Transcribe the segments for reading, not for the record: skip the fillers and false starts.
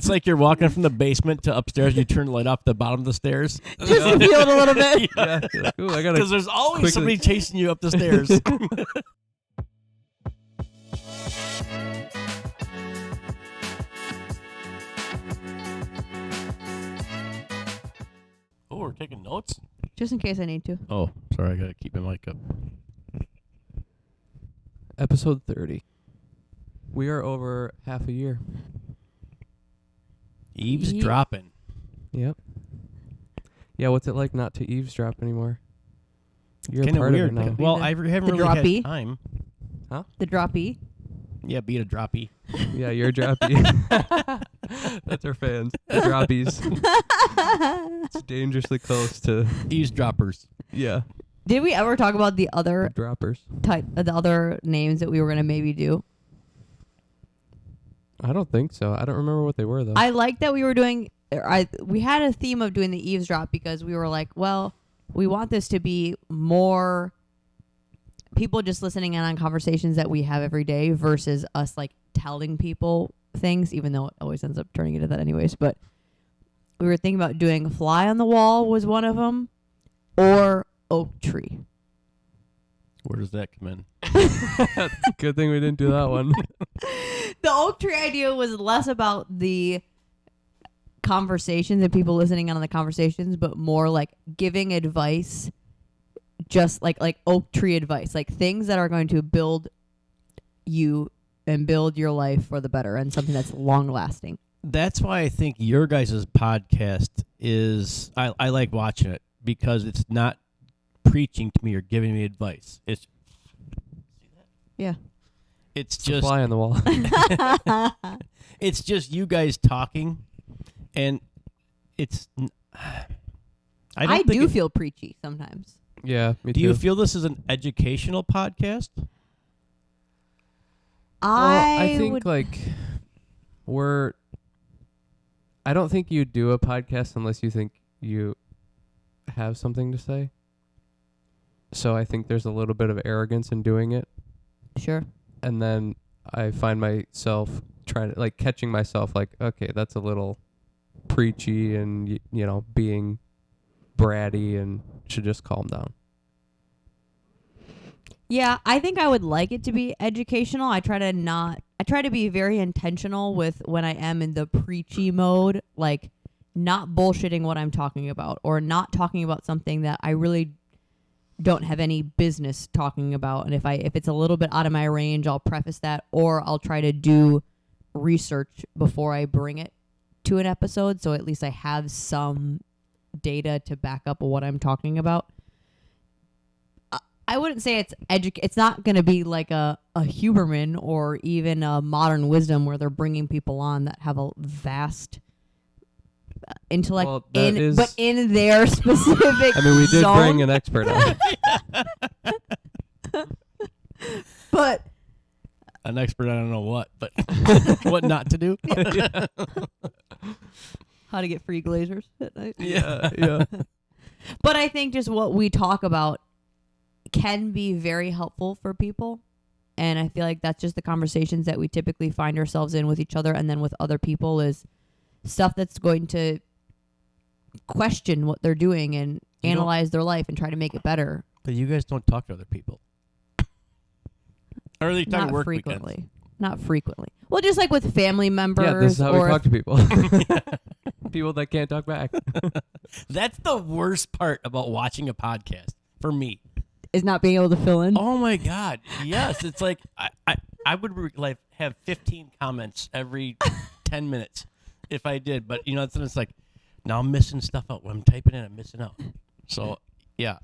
It's like you're walking from the basement to upstairs. You turn the light off the bottom of the stairs. Just to feel it a little bit. Yeah. You're like, ooh, I gotta Because there's always quickly- somebody chasing you up the stairs. Oh, we're taking notes? Just in case I need to. Oh, sorry. I got to keep my mic up. Episode 30. We are over half a year. Eavesdropping. Yep. Yeah, what's it like not to eavesdrop anymore? You're a Kind of part weird. of it now. Well, I haven't The really droppy? had time. The droppy. Yeah, beat a droppy. Yeah, you're a droppy. That's our fans. The droppies. It's dangerously close to... Eavesdroppers. Yeah. Did we ever talk about the The other droppers. the other names that we were gonna maybe do? I don't think so. I don't remember what they were, though. I like that we were doing. We had a theme of doing the eavesdrop because we were like, well, we want this to be more people just listening in on conversations that we have every day versus us like telling people things, even though it always ends up turning into that anyways. But we were thinking about doing fly on the wall was one of them, or oak tree. Where does that come in? Good thing we didn't do that one. The oak tree idea was less about the conversations and people listening in on the conversations, but more like giving advice, just like oak tree advice, like things that are going to build you and build your life for the better and something that's long lasting. That's why I think your guys' podcast is, I like watching it because it's not preaching to me or giving me advice. It's Yeah. It's It's a just fly on the wall. it's just you guys talking, and it's. I do feel preachy sometimes. Yeah, me Do too. you feel this is an educational podcast? I think would, like I don't think you do a podcast unless you think you have something to say. So I think there's a little bit of arrogance in doing it. sure. And then I find myself trying to like catching myself like, okay, that's a little preachy and you know, being bratty and should just calm down. Yeah, I think I would like it to be educational. I try to be very intentional with when I am in the preachy mode, like not bullshitting what I'm talking about or not talking about something that I really don't have any business talking about. And if it's a little bit out of my range, I'll preface that, or I'll try to do research before I bring it to an episode, so at least I have some data to back up what I'm talking about. I wouldn't say it's not going to be like a Huberman or even a Modern Wisdom where they're bringing people on that have a vast intellect Well, that but in their specific I mean, we did zone. bring an expert on. But An expert, I don't know what, but what not to do. how to get free glazers at night. Yeah. But I think just what we talk about can be very helpful for people. And I feel like that's just the conversations that we typically find ourselves in with each other and then with other people is stuff that's going to question what they're doing and analyze their life and try to make it better. But you guys don't talk to other people. Or are they talking Not work frequently. weekends? Not frequently. Well, just like with family members. Yeah, this is how we or talk to people. People that can't talk back. That's the worst part about watching a podcast for me. is not being able to fill in. Oh my God! Yes, it's like I would like have 15 comments every 10 minutes if I did, but you know it's like now I'm missing stuff out. When I'm typing in, I'm missing out. So yeah,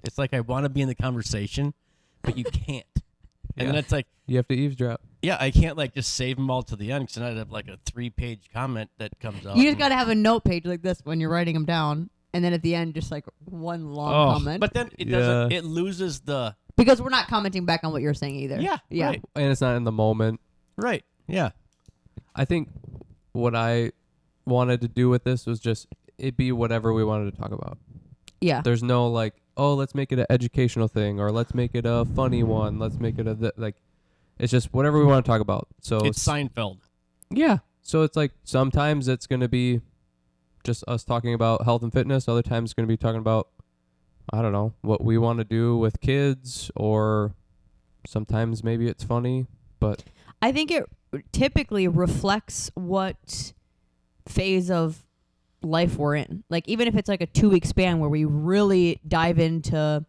it's like I want to be in the conversation, but you can't. And then it's like You have to eavesdrop. yeah, I can't like just save them all to the end because then I'd have like a 3-page comment that comes out. You just got to have a note page like this when you're writing them down. And then at the end, just like one long comment. But then it doesn't. It loses the because we're not commenting back on what you're saying either. yeah. Right. And it's not in the moment. Right. Yeah. I think what I wanted to do with this was just it be whatever we wanted to talk about. Yeah. There's no like, oh, let's make it an educational thing or let's make it a funny one. Let's make it like, it's just whatever we want to talk about. So It's Seinfeld. yeah, So it's like sometimes it's going to be just us talking about health and fitness. Other times it's going to be talking about, I don't know, what we want to do with kids, or sometimes maybe it's funny, but I think it typically reflects what phase of life we're in. Like, even if it's like a 2-week span where we really dive into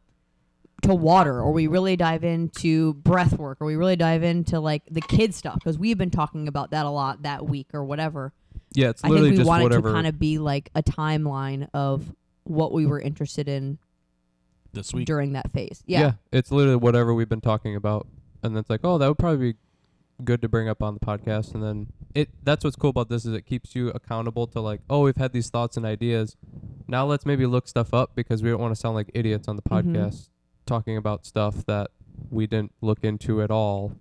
water, or we really dive into breath work, or we really dive into like the kid stuff, because we've been talking about that a lot that week or whatever. yeah, it's I literally think we just wanted whatever. to kind of be like a timeline of what we were interested in This week. during that phase. Yeah. It's literally whatever we've been talking about, and then it's like, oh, that would probably be good to bring up on the podcast. And then that's what's cool about this, is it keeps you accountable to like, oh, we've had these thoughts and ideas, now let's maybe look stuff up, because we don't want to sound like idiots on the podcast talking about stuff that we didn't look into at all.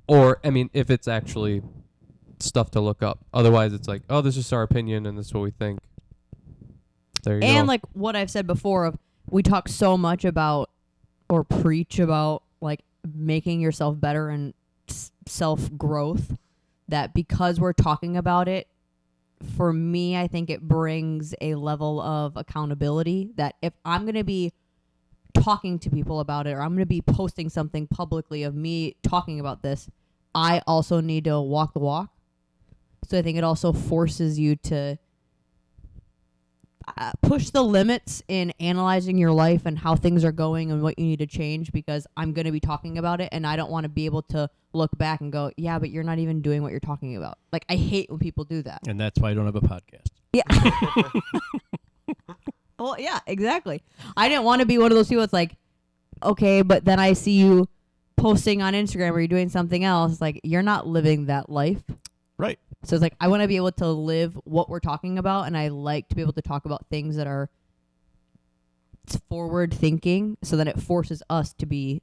Or I mean, if it's actually stuff to look up, otherwise it's like, oh, this is our opinion and this is what we think. There you go. And like what I've said before, of we talk so much about or preach about like making yourself better and self growth, that because we're talking about it, for me, I think it brings a level of accountability that if I'm going to be talking to people about it, or I'm going to be posting something publicly of me talking about this, I also need to walk the walk. So I think it also forces you to push the limits in analyzing your life and how things are going and what you need to change, because I'm going to be talking about it, and I don't want to be able to look back and go, yeah, but you're not even doing what you're talking about. Like, I hate when people do that. And that's why I don't have a podcast. Yeah. Well, yeah, exactly. I didn't want to be one of those people that's like, okay, but then I see you posting on Instagram or you're doing something else. Like, you're not living that life. Right. So it's like, I want to be able to live what we're talking about, and I like to be able to talk about things that are forward thinking, so that it forces us to be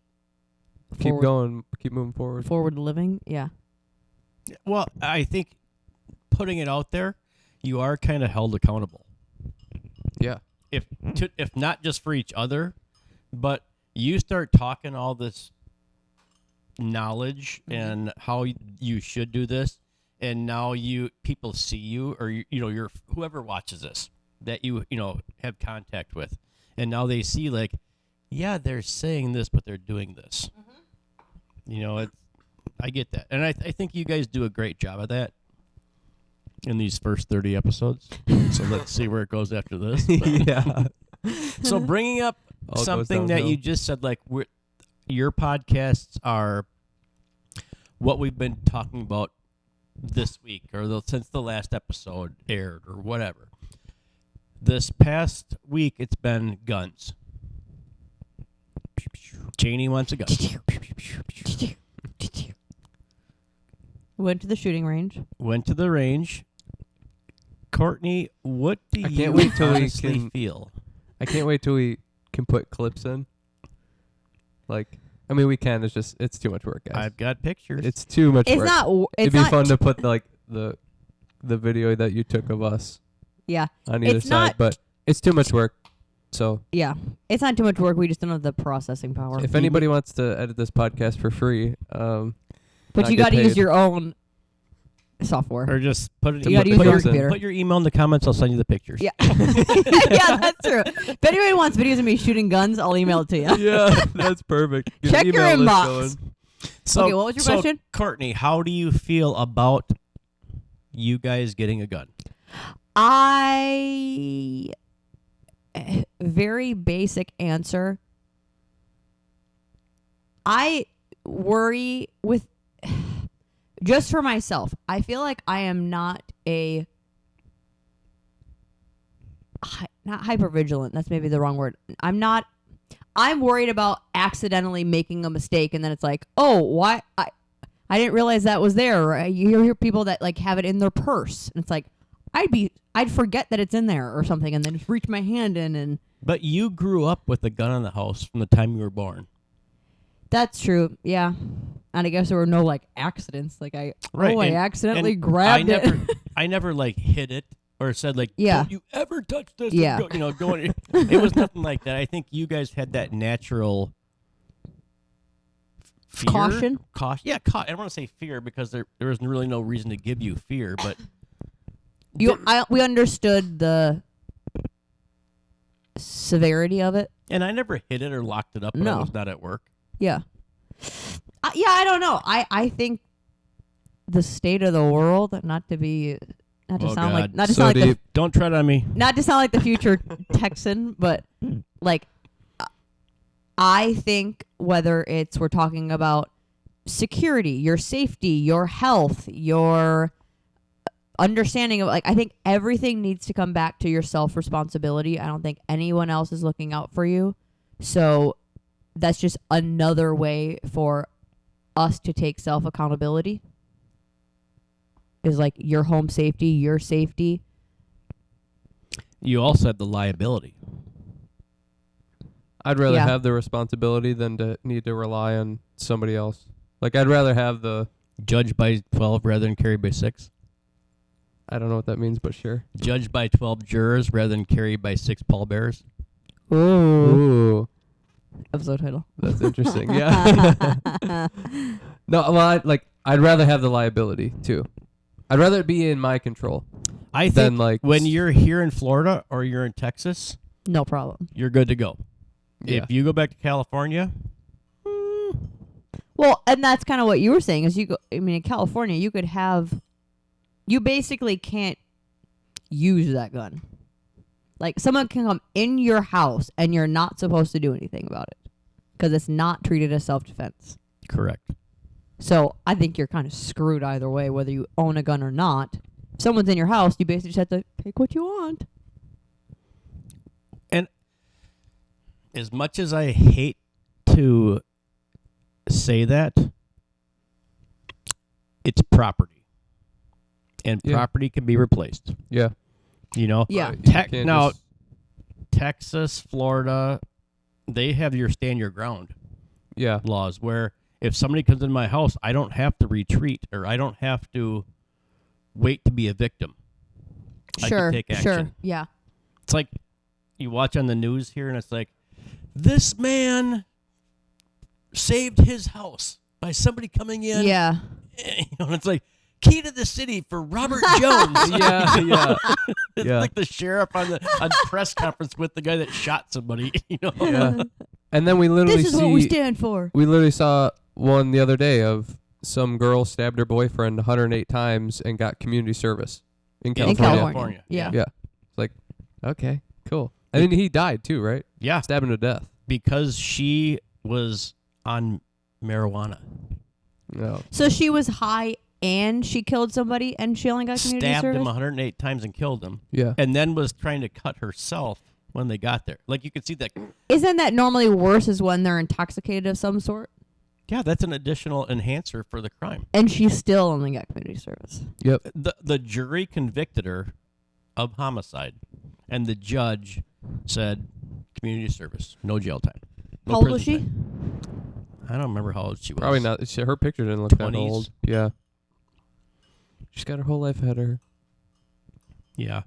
keep going, keep moving forward. forward living. Yeah. Well, I think putting it out there, you are kind of held accountable. Yeah. If not just for each other, but you start talking all this knowledge and how you should do this, and now people see you, or you're whoever watches this that you have contact with, and now they see like, yeah, they're saying this, but they're doing this. I get that, and I think you guys do a great job of that in these first 30 episodes. So let's see where it goes after this. Yeah. So bringing up All something goes that downhill. you just said, like your podcasts are what we've been talking about this week, or since the last episode aired, or whatever. This past week, it's been guns. Cheney wants a gun. Went to the shooting range. Went to the range. Courtney, what do I you can't wait till we honestly can- feel? I can't wait till we can put clips in. Like, I mean, we can. It's too much work, guys. I've got pictures. It's too much It's work. not. It's It'd be not. fun to put the video that you took of us Yeah. on either It's side, not- but it's too much work. So Yeah. It's not too much work. We just don't have the processing power. if anybody wants to edit this podcast for free, But not you get got to use paid. your own software. or just put it. You gotta use your clips in. computer. Put your email in the comments. I'll send you the pictures. Yeah. Yeah, that's true. If anybody wants videos of me shooting guns, I'll email it to you. yeah, that's perfect. Get an Check your email list inbox. going. So, Okay, what was your so, question? Courtney, how do you feel about you guys getting a gun? Very basic answer. I worry with just for myself. I feel like I am not not hypervigilant. That's maybe the wrong word. I'm worried about accidentally making a mistake, and then it's like, oh, why I didn't realize that was there. Or you hear people that like have it in their purse, and it's like I'd forget that it's in there or something, and then just reach my hand in, and But you grew up with a gun in the house from the time you were born. that's true. Yeah, and I guess there were no like accidents. Like I And- accidentally and grabbed it. I never like hit it or said like, Yeah. don't you ever touch this. Yeah. Don't. It was nothing like that. I think you guys had that natural Fear? Caution? Caution. Yeah, I don't want to say fear because there is really no reason to give you fear, but We understood the severity of it. and I never hid it or locked it up when I No. was not at work. Yeah. Yeah, I don't know. I think the state of the world, not to Oh, sound like God. not to So sound like deep. Don't tread on me. not to sound like the future Texan, but like I think whether it's we're talking about security, your safety, your health, your understanding of like I think everything needs to come back to your self-responsibility. I don't think anyone else is looking out for you. So that's just another way for us to take self-accountability. Is like your home safety, your safety. You also have the liability. I'd rather Yeah. have the responsibility than to need to rely on somebody else. Like I'd rather have the Judged by 12 rather than carried by 6. I don't know what that means, but sure. Judged by 12 jurors rather than carried by 6 pallbearers. Ooh. Ooh, Episode title. that's interesting. Yeah. No, well, I'd rather have the liability too. I'd rather it be in my control. I Then, think like, when you're here in Florida or you're in Texas, No problem. you're good to go. Yeah. If you go back to California, Well, and that's kind of what you were saying is in California, you basically can't use that gun. Like someone can come in your house and you're not supposed to do anything about it because it's not treated as self-defense. correct. So I think you're kind of screwed either way, whether you own a gun or not. If someone's in your house, you basically just have to take what you want. And as much as I hate to say that, it's property. And Yeah. property can be replaced. Yeah. You know? Yeah. You Tech can't now, just- Texas, Florida, they have your stand your ground Yeah. laws where if somebody comes in my house, I don't have to retreat or I don't have to wait to be a victim. I Sure, can take action. sure, yeah. It's like you watch on the news here and it's like, this man saved his house by somebody coming in. Yeah. You know, and it's like, key to the city for Robert Jones. Yeah, yeah. It's Yeah. like the sheriff on press conference with the guy that shot somebody. You know. Yeah. And then we literally This is what we stand for. we literally saw one the other day of some girl stabbed her boyfriend 108 times and got community service in California. California. Yeah. Yeah. It's like, okay, cool. And then he died too, right? Yeah, Stabbed him to death. because she was on marijuana. No. So she was high and she killed somebody and she only got community Stabbed service? him 108 times and killed him. Yeah. And then was trying to cut herself when they got there. Like you could see that. Isn't that normally worse is when they're intoxicated of some sort? Yeah, that's an additional enhancer for the crime. And she still only got community service. Yep. The jury convicted her of homicide, and the judge said community service, no jail time. No How old was prison she? time. I don't remember how old she was. Probably not. Her picture didn't look that 20s. old. Yeah. She's got her whole life ahead of her. Yeah.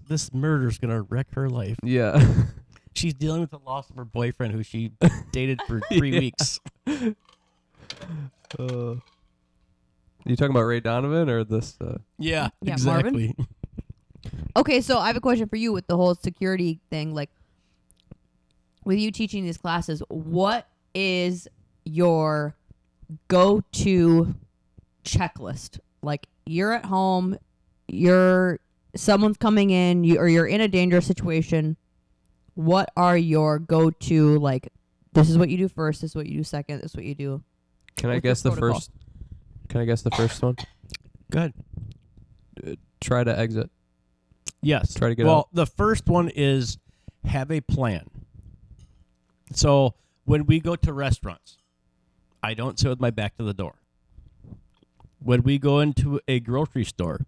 This murder's gonna wreck her life. Yeah. She's dealing with the loss of her boyfriend, who she dated for 3 weeks. You talking about Ray Donovan or this? Yeah, Yeah, exactly. Okay, so I have a question for you with the whole security thing. Like, with you teaching these classes, what is your go-to checklist? Like, you're at home, someone's coming in, or you're in a dangerous situation. What are your go-to, like, this is what you do first, this is what you do second, this is what you do? Can I What's your guess the protocol? first? Can I guess the first one? Good. Try to exit. Yes. Try to get well, out. the first one is have a plan. So when we go to restaurants, I don't sit with my back to the door. When we go into a grocery store,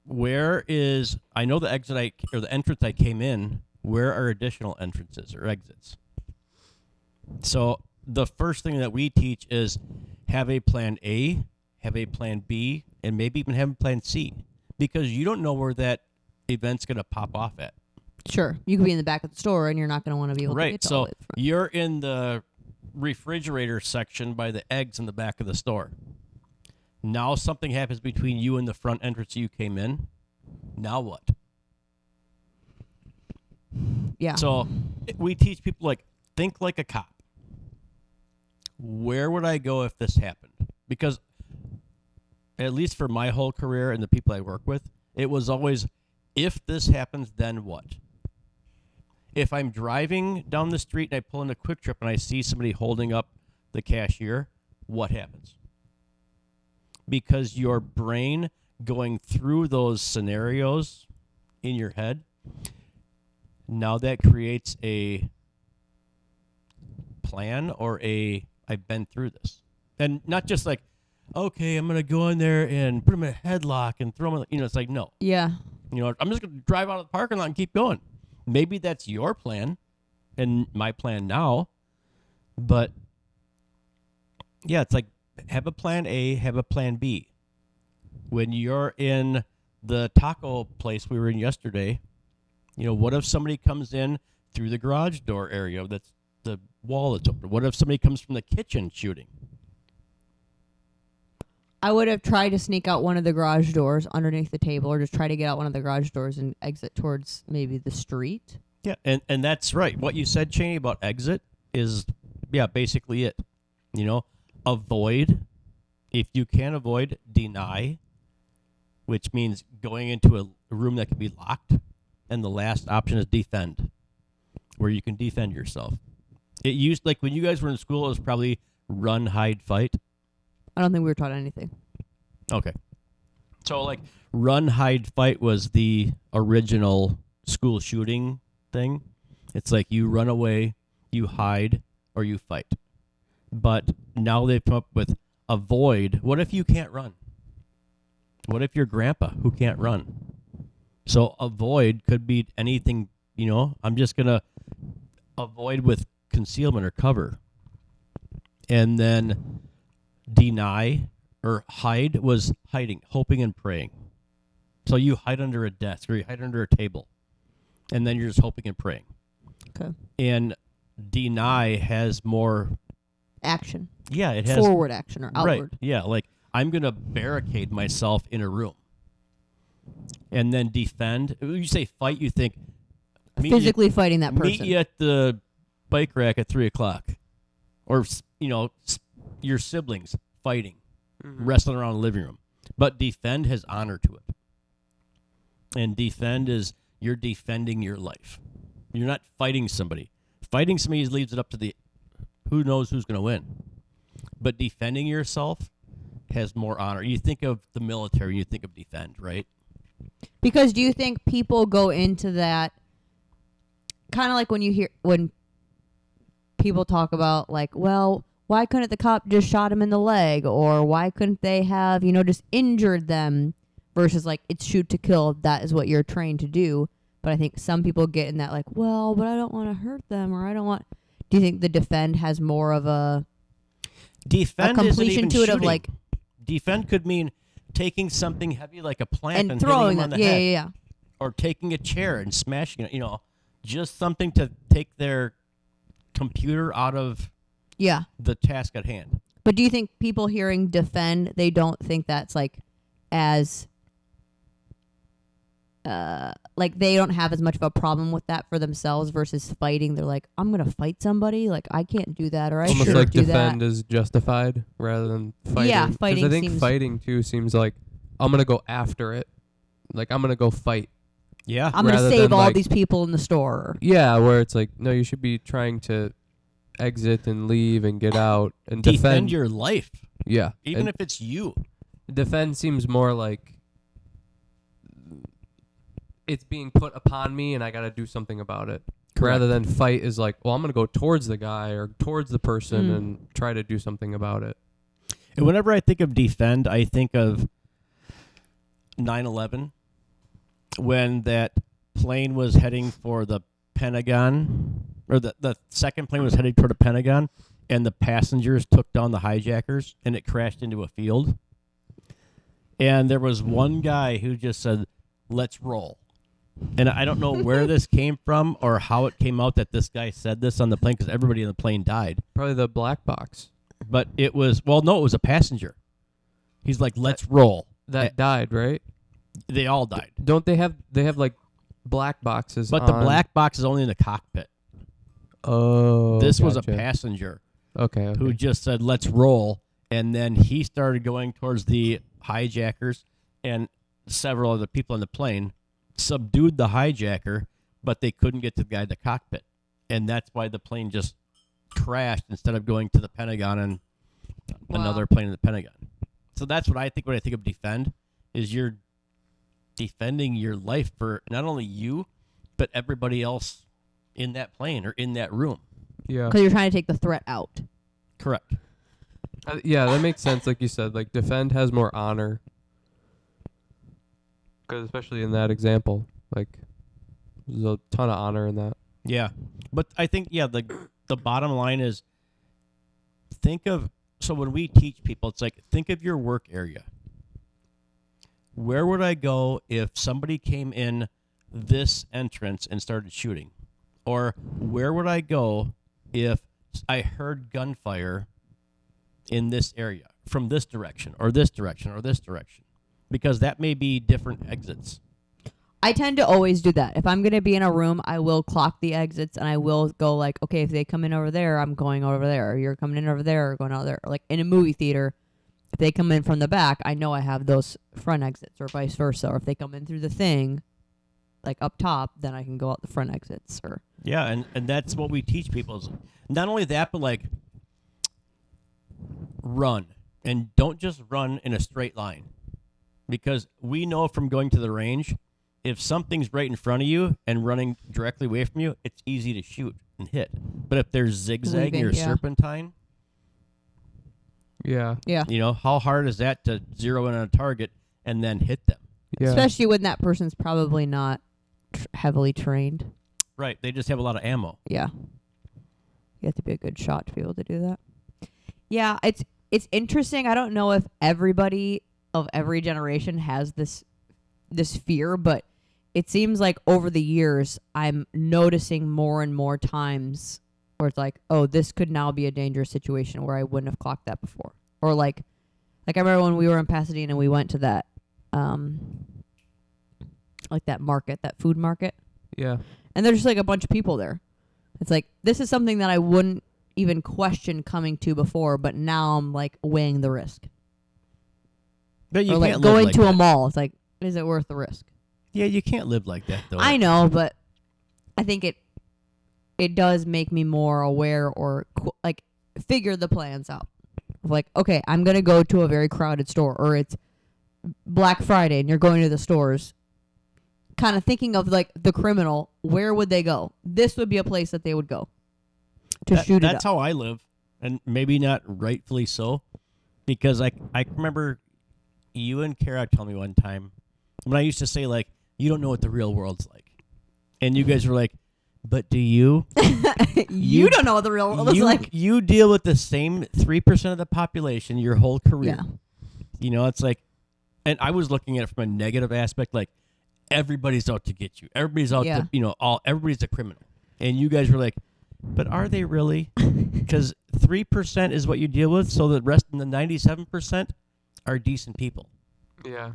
I know the exit or the entrance I came in, where are additional entrances or exits? So the first thing that we teach is have a plan A, have a plan B, and maybe even have a plan C, because you don't know where that event's going to pop off at. Sure. You could be in the back of the store and you're not going to want to be able to Right. get to So all the way to the front. you're in the refrigerator section by the eggs in the back of the store. Now something happens between you and the front entrance you came in. Now what? Yeah. So we teach people, like, think like a cop. Where would I go if this happened? Because at least for my whole career and the people I work with, it was always, if this happens, then what? If I'm driving down the street and I pull into Quick Trip and I see somebody holding up the cashier, what happens? Because your brain going through those scenarios in your head, now that creates a plan or I've been through this. And not just like, okay, I'm going to go in there and put him in a headlock and throw him, it's like, no. Yeah. I'm just going to drive out of the parking lot and keep going. Maybe that's your plan and my plan now. But, yeah, it's like, have a plan A, have a plan B. When you're in the taco place we were in yesterday, what if somebody comes in through the garage door area that's the wall that's open? What if somebody comes from the kitchen shooting? I would have tried to sneak out one of the garage doors underneath the table, or just try to get out one of the garage doors and exit towards maybe the street. Yeah, and that's right. What you said, Cheney, about exit is, basically it. Avoid. If you can avoid, deny, which means going into a room that can be locked. And the last option is defend, where you can defend yourself. It used, like when you guys were in school, it was probably run, hide, fight. I don't think we were taught anything. Okay. So, like, run, hide, fight was the original school shooting thing. It's like you run away, you hide, or you fight. But now they've come up with avoid. What if you can't run? What if your grandpa who can't run? So avoid could be anything, I'm just going to avoid with concealment or cover. And then deny or hide was hiding, hoping and praying. So you hide under a desk or you hide under a table. And then you're just hoping and praying. Okay. And deny has more action. Yeah, it has forward action or outward. Right. Yeah, like I'm going to barricade myself in a room. And then defend. When you say fight, you think physically fighting that person. Meet you at the bike rack at 3:00, or your siblings fighting, wrestling around the living room. But defend has honor to it, and defend is you're defending your life. You're not fighting somebody. Fighting somebody leaves it up to the who knows who's going to win. But defending yourself has more honor. You think of the military, you think of defend, right? Because do you think people go into that kind of like when people talk about like, well, why couldn't the cop just shot him in the leg, or why couldn't they have, just injured them, versus like it's shoot to kill, that is what you're trained to do. But I think some people get in that like, well, but I don't want to hurt them, or I don't want. Do you think the defend has more of a completion to it shooting. Of like defend could mean taking something heavy like a plant and throwing hitting them on it, the head. yeah, Or taking a chair and smashing it, just something to take their computer out of the task at hand. But do you think people hearing defend, they don't think that's like as like they don't have as much of a problem with that for themselves versus fighting? They're like, I'm gonna fight somebody, like I can't do that, or I almost shouldn't like do defend that. is justified rather than fighting. Yeah, 'Cause fighting I think seems fighting too seems like I'm gonna go after it, like I'm gonna go fight. Yeah, I'm gonna rather save than, all like- these people in the store. Yeah, where it's like no, you should be trying to exit and leave and get out and defend your life, Yeah, even and if it's you. defend seems more like it's being put upon me and I got to do something about it. Correct. Rather than fight is like, well, I'm going to go towards the guy or towards the person and try to do something about it. And whenever I think of defend, I think of 9/11, when that plane was heading for the Pentagon, or the second plane was heading toward the Pentagon, and the passengers took down the hijackers, and it crashed into a field. And there was one guy who just said, let's roll. And I don't know where this came from or how it came out that this guy said this on the plane, because everybody in the plane died. Probably the black box But it was, well, no, it was a passenger. He's like, let's roll. that died, right? They all died. Don't they have like black boxes? But the black box is only in the cockpit. Oh, This was a gotcha. passenger Okay. who just said, let's roll. And then he started going towards the hijackers, and several of the people in the plane subdued the hijacker, but they couldn't get to the guy in the cockpit. And that's why the plane just crashed instead of going to the Pentagon and another plane in the Pentagon. So that's what I think when I think of defend, is you're defending your life for not only you, but everybody else in that plane or in that room. Yeah. Because you're trying to take the threat out. Correct. Yeah, that makes sense. Like you said, like defend has more honor. Because especially in that example, like there's a ton of honor in that. Yeah. But I think, yeah, the bottom line is so when we teach people, it's like, think of your work area. Where would I go if somebody came in this entrance and started shooting? Or where would I go if I heard gunfire in this area from this direction or this direction or this direction? Because that may be different exits. I tend to always do that. If I'm going to be in a room, I will clock the exits and I will go like, okay, if they come in over there, I'm going over there. Or you're coming in over there or going out there. Or like in a movie theater, if they come in from the back, I know I have those front exits, or vice versa. Or if they come in through the thing, like up top, then I can go out the front exits. Or Yeah, and that's what we teach people. Is not only that, but like run. And don't just run in a straight line. Because we know from going to the range, if something's right in front of you and running directly away from you, it's easy to shoot and hit. But if there's zigzagging or Yeah. serpentine, Yeah. yeah. you know, how hard is that to zero in on a target and then hit them? Yeah. Especially when that person's probably not heavily trained. Right. They just have a lot of ammo. Yeah. You have to be a good shot to be able to do that. Yeah, it's interesting. I don't know if everybody of every generation has this fear, but it seems like over the years I'm noticing more and more times where it's like, oh, this could now be a dangerous situation where I wouldn't have clocked that before. Or like I remember when we were in Pasadena and we went to that like that market, that food market. Yeah. And there's just like a bunch of people there. It's like, this is something that I wouldn't even question coming to before, but now I'm like weighing the risk. But you Or like can't going live like to a that. mall. It's like, is it worth the risk? Yeah, you can't live like that, though. I know, but I think it does make me more aware or like figure the plans out. Like, okay, I'm going to go to a very crowded store, or it's Black Friday and you're going to the stores. Kind of thinking of like the criminal, where would they go? This would be a place that they would go to shoot it up. That's how I live, and maybe not rightfully so, because I remember you and Kara told me one time when I used to say, like, you don't know what the real world's like. And you guys were like, but do you? You don't know what the real world is like. You deal with the same 3% of the population your whole career. Yeah. You know, it's like, and I was looking at it from a negative aspect, like, everybody's out to get you. Everybody's out Yeah. to, you know, everybody's a criminal. And you guys were like, but are they really? Because 3% is what you deal with, so the rest of the 97% are decent people. Yeah.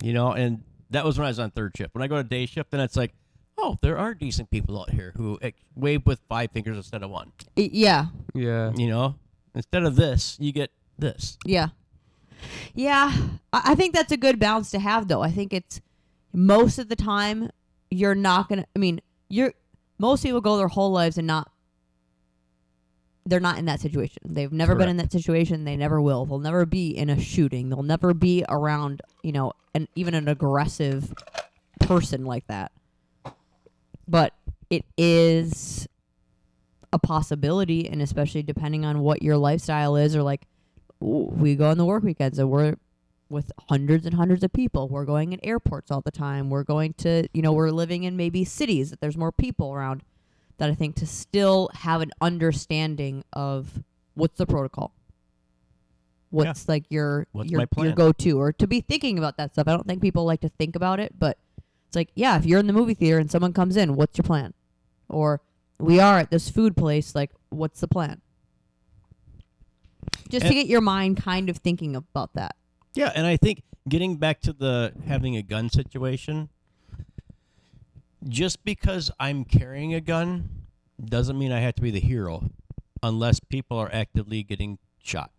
You know, and that was when I was on third shift. When I go to day shift, then it's like, oh, there are decent people out here who wave with 5 fingers instead of 1. Yeah. Yeah. You know, instead of this, you get this. Yeah. Yeah. I think that's a good balance to have, though. I think it's most of the time you're not going to, I mean, most people go their whole lives and they're not in that situation. They've never been in that situation. They never will. They'll never be in a shooting. They'll never be around, you know, even an aggressive person like that. But it is a possibility, and especially depending on what your lifestyle is, or like, we go on the work weekends and we're with hundreds and hundreds of people. We're going in airports all the time. We're going to, you know, we're living in maybe cities that there's more people around, that I think to still have an understanding of what's the protocol. What's like your What's my plan? your go-to, or to be thinking about that stuff. I don't think people like to think about it, but It's like, yeah, if you're in the movie theater and someone comes in, what's your plan? Or we are at this food place, like, what's the plan? Just to get your mind kind of thinking about that. Yeah, and I think getting back to the having a gun situation, just because I'm carrying a gun doesn't mean I have to be the hero unless people are actively getting shot.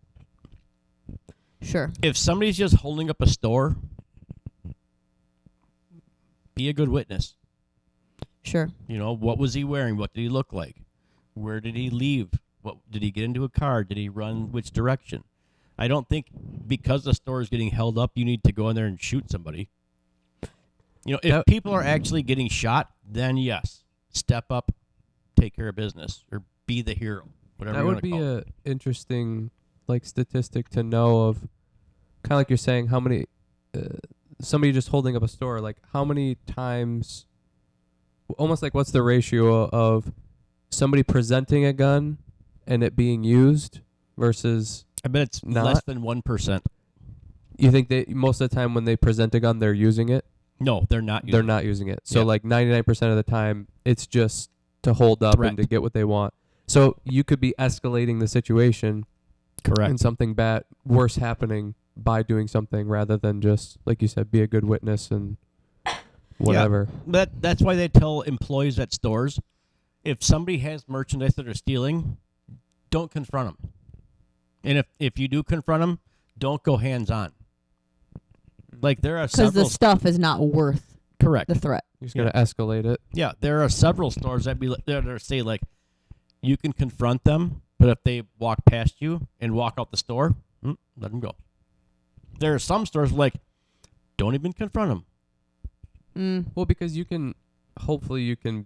Sure. If somebody's just holding up a store, be a good witness. Sure. You know, what was he wearing? What did he look like? Where did he leave? What did he get into a car? Did he run which direction? I don't think because the store is getting held up, you need to go in there and shoot somebody. You know, if people are actually getting shot, then yes, step up, take care of business, or be the hero. Whatever That you would want to be call a it. interesting like statistic to know of, kind of like you're saying, how many somebody just holding up a store, like how many times, almost like what's the ratio of somebody presenting a gun and it being used versus I bet it's not? less than 1%. You think they most of the time when they present a gun they're using it? No, they're not. They're not using it. So Yeah. like 99% of the time it's just to hold up Correct. and to get what they want. So you could be escalating the situation Correct. and something bad, worse happening by doing something rather than just, like you said, be a good witness and whatever. That's why they tell employees at stores, if somebody has merchandise that they're stealing, don't confront them. And if you do confront them, don't go hands-on. Like there are Because several... the stuff is not worth Correct. the threat. You're just going to escalate it. Yeah, there are several stores that say, like, you can confront them, but if they walk past you and walk out the store, let them go. There are some stores like, don't even confront them. Well, because hopefully you can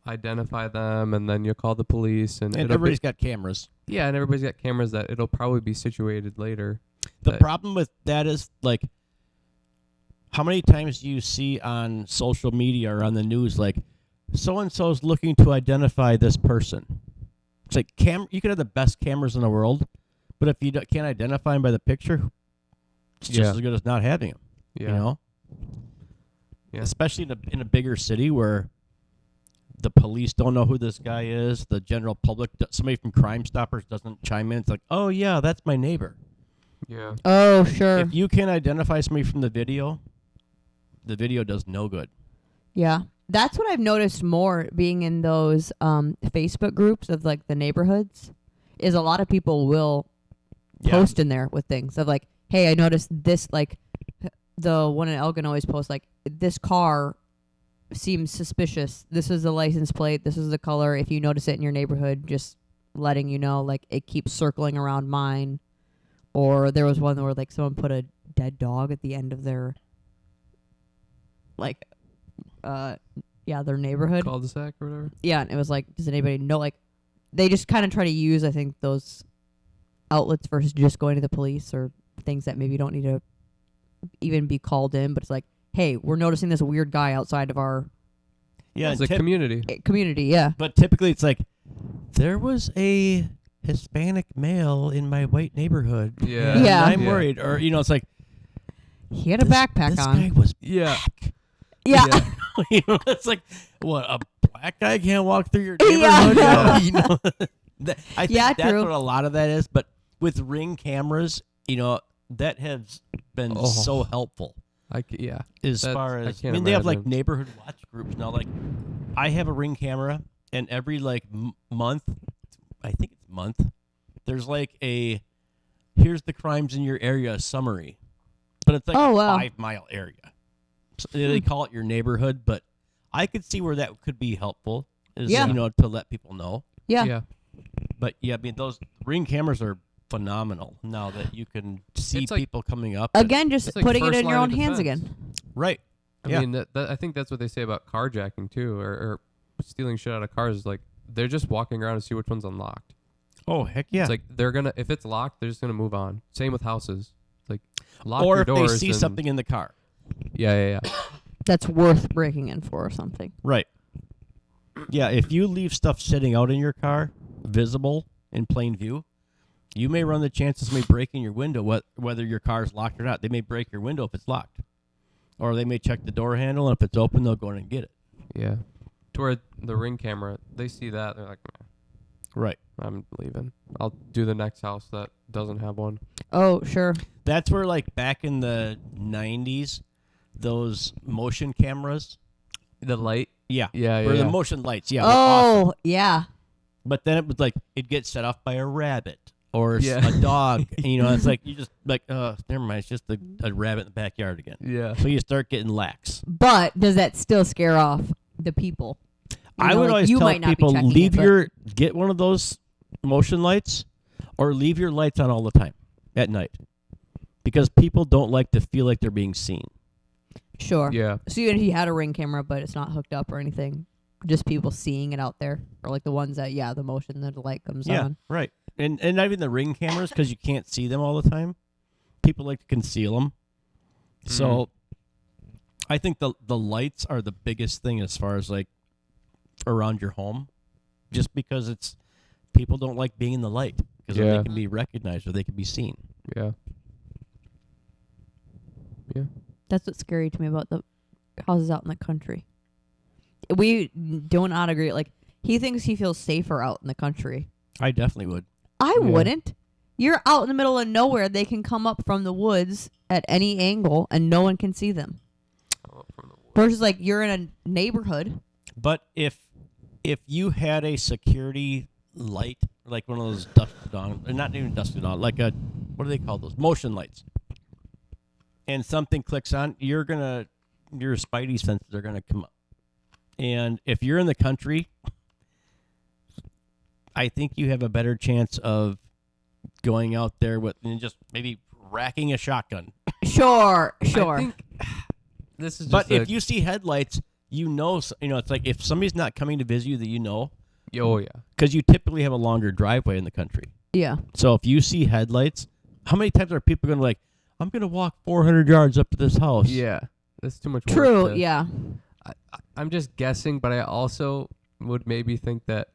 identify them and then you call the police and everybody's got cameras. Yeah, and everybody's got cameras that it'll probably be situated later. The problem with that is, like, how many times do you see on social media or on the news, like, so-and-so is looking to identify this person? It's like, you could have the best cameras in the world, but if you can't identify him by the picture, it's just as good as not having him. Yeah. You know? Yeah. Especially in a bigger city where the police don't know who this guy is, the general public, somebody from Crime Stoppers doesn't chime in. It's like, oh, yeah, that's my neighbor. Yeah. Oh, sure. If you can't identify somebody from the video does no good. Yeah. That's what I've noticed more being in those Facebook groups of like the neighborhoods is a lot of people will post in there with things of like, hey, I noticed this, like the one in Elgin always posts like, this car seems suspicious. This is the license plate. This is the color. If you notice it in your neighborhood, just letting you know, like it keeps circling around mine. Or there was one where like someone put a dead dog at the end of their like their neighborhood Cul-de-sac or whatever. Yeah, and it was like, does anybody know? Like they just kind of try to use, I think, those outlets versus just going to the police or things that maybe don't need to even be called in, but it's like, hey, we're noticing this weird guy outside of our It's a community. community. Yeah. But typically it's like, there was a Hispanic male in my white neighborhood. Yeah. and Yeah. I'm worried. Or, you know, it's like, He had a backpack this on. guy was Yeah. black. Yeah. You know, it's like, what, a black guy can't walk through your Yeah. neighborhood? Yeah. You know? I think Yeah, that's true. what a lot of that is. But with Ring cameras, you know, that has been so helpful. As far as, I can't mean, they have like imagine. neighborhood watch groups now. Like, I have a Ring camera, and every like month, I think it's month, there's like here's the crimes in your area summary, but it's like Oh, a wow. 5-mile area. So they call it your neighborhood, but I could see where that could be helpful. Is, Yeah. you know, to let people know. Yeah. Yeah. But yeah, I mean, those Ring cameras are phenomenal now that you can see It's like- people coming up. Again, just It's like putting it first in your line own of hands defense. again. Right. I Yeah. mean, I think that's what they say about carjacking too, or stealing shit out of cars. Is like they're just walking around to see which one's unlocked. Oh, heck yeah. It's like if it's locked, they're just gonna move on. Same with houses. It's like lock or your if doors. they see and- something in the car. Yeah. That's worth breaking in for or something. Right. Yeah, if you leave stuff sitting out in your car, visible in plain view, you may run the chance of somebody breaking your window, whether your car's locked or not. They may break your window if it's locked. Or they may check the door handle, and if it's open, they'll go in and get it. Yeah. To where the Ring camera, they see that, they're like, Right. I'm leaving. I'll do the next house that doesn't have one. Oh, sure. That's where, like, back in the 90s, those motion cameras. The light? Yeah. Yeah, Or yeah. the motion lights. Yeah. Were awesome. Oh, yeah. But then it was like, it'd get set off by a rabbit or Yeah. a dog. And, you know, it's like, you just, like, never mind. It's just a rabbit in the backyard again. Yeah. So you start getting lax. But does that still scare off the people? You I know, would like, always you tell might not be people, checking it, leave but- get one of those motion lights or leave your lights on all the time at night. Because people don't like to feel like they're being seen. Sure. Yeah. So even if he had a Ring camera, but it's not hooked up or anything, just people seeing it out there, or like the ones that, the motion that the light comes Yeah, on. right. And not even the Ring cameras, because you can't see them all the time. People like to conceal them. So I think the lights are the biggest thing as far as like around your home, just because it's people don't like being in the light because Yeah. they can be recognized or they can be seen. Yeah. Yeah. That's what's scary to me about the houses out in the country. We do not agree. Like, he thinks he feels safer out in the country. I definitely would. I Yeah. wouldn't. You're out in the middle of nowhere. They can come up from the woods at any angle and no one can see them. Versus like you're in a neighborhood. But if you had a security light, like one of those dusk to dawn, or not even dusk to dawn, like a, what do they call those? Motion lights. And something clicks on, your spidey senses are gonna come up. And if you're in the country, I think you have a better chance of going out there with and just maybe racking a shotgun. Sure. I think this is just But if you see headlights, it's like if somebody's not coming to visit you that you know, Oh, yeah. because you typically have a longer driveway in the country. Yeah. So if you see headlights, how many times are people going to like, I'm going to walk 400 yards up to this house? Yeah. That's too much work. True. Yeah. I'm just guessing, but I also would maybe think that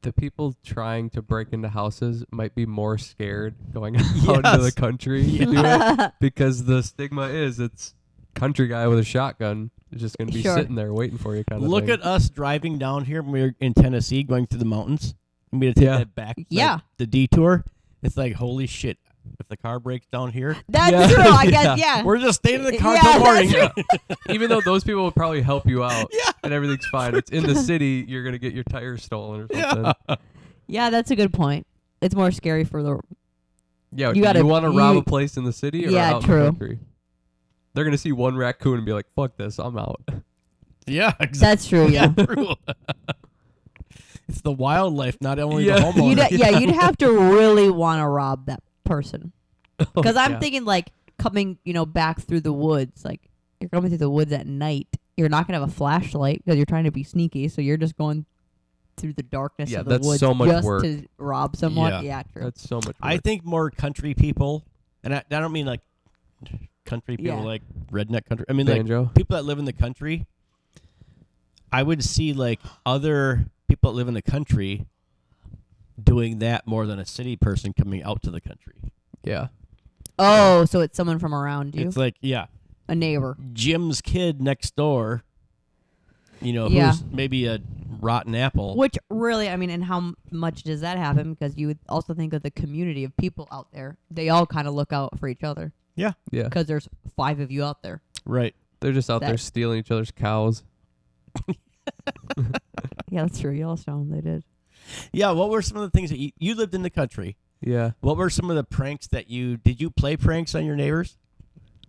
the people trying to break into houses might be more scared going out into the Yes. country to do it, because the stigma is it's country guy with a shotgun is just going to be Sure. sitting there waiting for you kind of Look thing. at us driving down here when we were in Tennessee going through the mountains. And we had to take Yeah. that back, Yeah. the detour. It's like, holy shit. If the car breaks down here, That's Yeah. true. I Yeah. guess. Yeah. we're just staying in the car Yeah, till morning. that's Even though those people will probably help you out Yeah. and everything's fine. It's in the city, you're going to get your tires stolen or something. Yeah. Yeah. That's a good point. It's more scary for the. Yeah, You you gotta- want to rob you- a place in the city or Yeah, out in true. the country? They're going to see one raccoon and be like, fuck this, I'm out. Yeah, exactly. That's true. Yeah. True. It's the wildlife, not only Yeah. the homeowner. You'd have to really want to rob that person. Because I'm Yeah. thinking like coming, back through the woods. Like you're coming through the woods at night. You're not gonna have a flashlight because you're trying to be sneaky. So you're just going through the darkness Yeah, of the that's woods so much just work. to rob someone. Yeah. Yeah, true. That's so much work. I think more country people, and I don't mean like country people Yeah. like redneck country. I mean like Banjo. people that live in the country. I would see like other people that live in the country doing that more than a city person coming out to the country. Yeah. Oh, so it's someone from around you, It's like, yeah, a neighbor. Jim's kid next door, Yeah. who's maybe a rotten apple. Which really, I mean, and how much does that happen? Because you would also think of the community of people out there. They all kind of look out for each other Yeah. because there's 5 of you out there. Right. They're just out there That- stealing each other's cows. Yeah, that's true. Yellowstone, they did. Yeah, what were some of the things that you lived in the country? Yeah. What were some of the pranks that did you play pranks on your neighbors?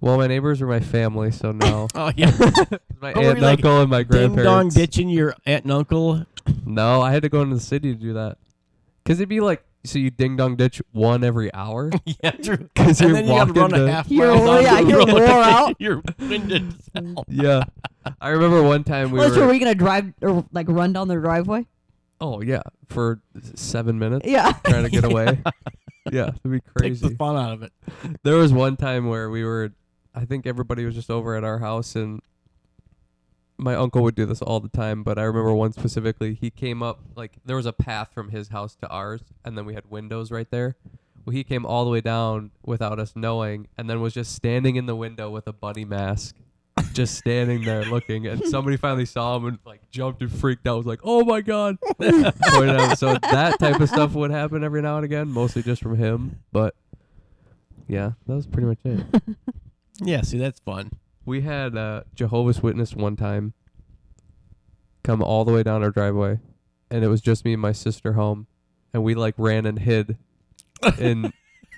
Well, my neighbors are my family, so no. Oh, yeah. My Oh, were aunt you and like uncle and my Ding dong grandparents. ditching your aunt and uncle. No, I had to go into the city to do that. Because it'd be like, so you ding dong ditch one every hour? Yeah, true. Because And you're then you got to walking run a to- half You're- mile down yeah, the you're road. wore out. You're winded as hell. Yeah. I remember one time we Well, were... sure, were you gonna drive or like run down their driveway? Oh, yeah. For 7 minutes. Yeah. Trying to get away. Yeah, it'd be Takes the crazy. fun out of it. There was one time where we were, I think everybody was just over at our house, and my uncle would do this all the time, but I remember one specifically. He came up, like, there was a path from his house to ours, and then we had windows right there. Well, he came all the way down without us knowing, and then was just standing in the window with a bunny mask, just standing there looking. And somebody finally saw him and like jumped and freaked out. Was like, "Oh my god!" Pointed out. So that type of stuff would happen every now and again, mostly just from him. But yeah, that was pretty much it. Yeah, see, that's fun. We had Jehovah's Witness one time come all the way down our driveway, and it was just me and my sister home, and we like ran and hid in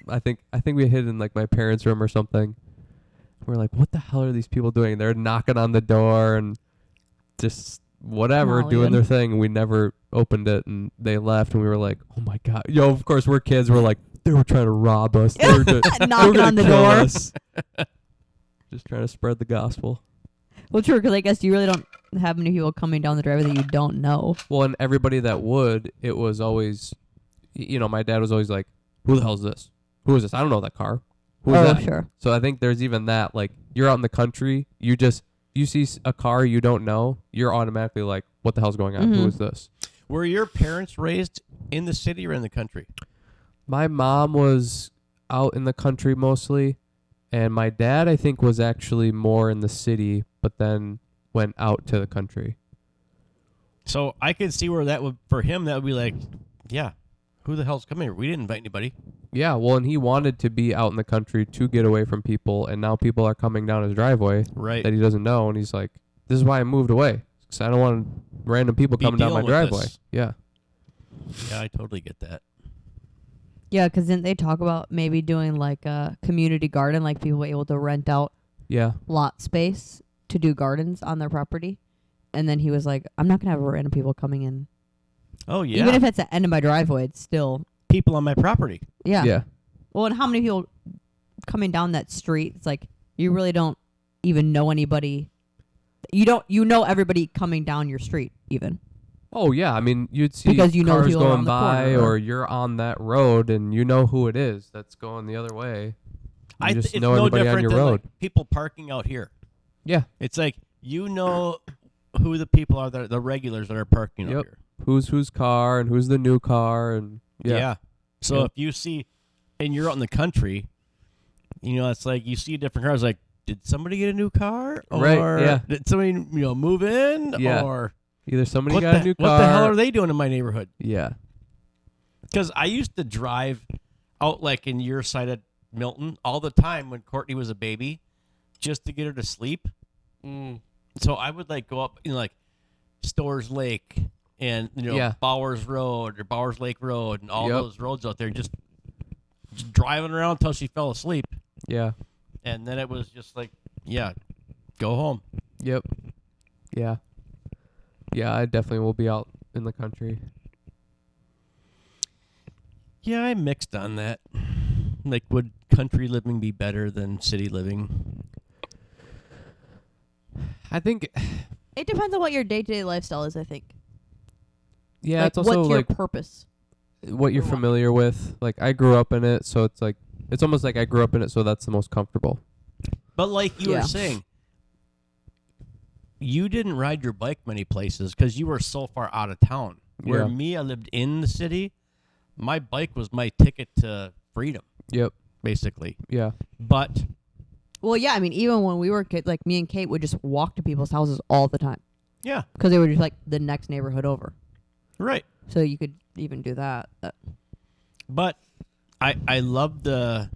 I think we hid in like my parents' room or something. We're like, what the hell are these people doing? They're knocking on the door and just whatever, doing their thing, and we never opened it, and they left, and we were like, oh my god. Yo, of course we're kids, we're like, they were trying to rob us. They were knocking on the door. Us. Just trying to spread the gospel. Well, true, because I guess you really don't have many people coming down the driveway that you don't know. Well, and everybody that would, it was always, my dad was always like, who the hell is this? Who is this? I don't know that car. Who is that? Sure. So I think there's even that, like, you're out in the country, you see a car you don't know, you're automatically like, what the hell's going on? Mm-hmm. Who is this? Were your parents raised in the city or in the country? My mom was out in the country mostly, and my dad, I think, was actually more in the city, but then went out to the country. So I could see where that would, for him, that would be like, yeah, who the hell's coming here? We didn't invite anybody. Yeah, well, and he wanted to be out in the country to get away from people, and now people are coming down his driveway that he doesn't know, and he's like, this is why I moved away, because I don't want random people coming down my driveway. This. Yeah. Yeah, I totally get that. Yeah, because didn't they talk about maybe doing like a community garden, like people were able to rent out lot space to do gardens on their property? And then he was like, I'm not going to have random people coming in. Oh, yeah. Even if it's the end of my driveway, it's still... people on my property. Yeah. Yeah. Well, and how many people coming down that street? It's like, you really don't even know anybody. You know everybody coming down your street, even. Oh, yeah. I mean, you'd see because you know cars people going around the by, corner, or you're on that road, and you know who it is that's going the other way. You just it's know no everybody on different your than road. like people parking out here. Yeah. It's like, you know who the people are, the regulars that are parking out here. Whose car, and who's the new car, and Yeah. So Yep. if you see, and you're out in the country, it's like you see different cars. Like, did somebody get a new car? Or Right, yeah. did somebody, move in? Yeah. Or either somebody what got a new car. What the hell are they doing in my neighborhood? Yeah. Because I used to drive out like in your side of Milton all the time when Courtney was a baby, just to get her to sleep. So I would like go up in like Stores Lake and Bowers Road or Bowers Lake Road and all those roads out there, just driving around until she fell asleep. Yeah. And then it was just like, go home. Yep. Yeah. Yeah, I definitely will be out in the country. Yeah, I'm mixed on that. Like, would country living be better than city living? I think It depends on what your day-to-day lifestyle is, I think. yeah, like, it's also what's your like purpose? what you're familiar with. Like, I grew up in it, so it's like it's almost like I grew up in it, so that's the most comfortable. But like you were saying, you didn't ride your bike many places because you were so far out of town. Where me, I lived in the city. My bike was my ticket to freedom. Yep. Basically. Yeah. But. Well, yeah, I mean, even when we were kids, like me and Kate would just walk to people's houses all the time. Yeah. Because they were just like the next neighborhood over. Right. So you could even do that. But I love the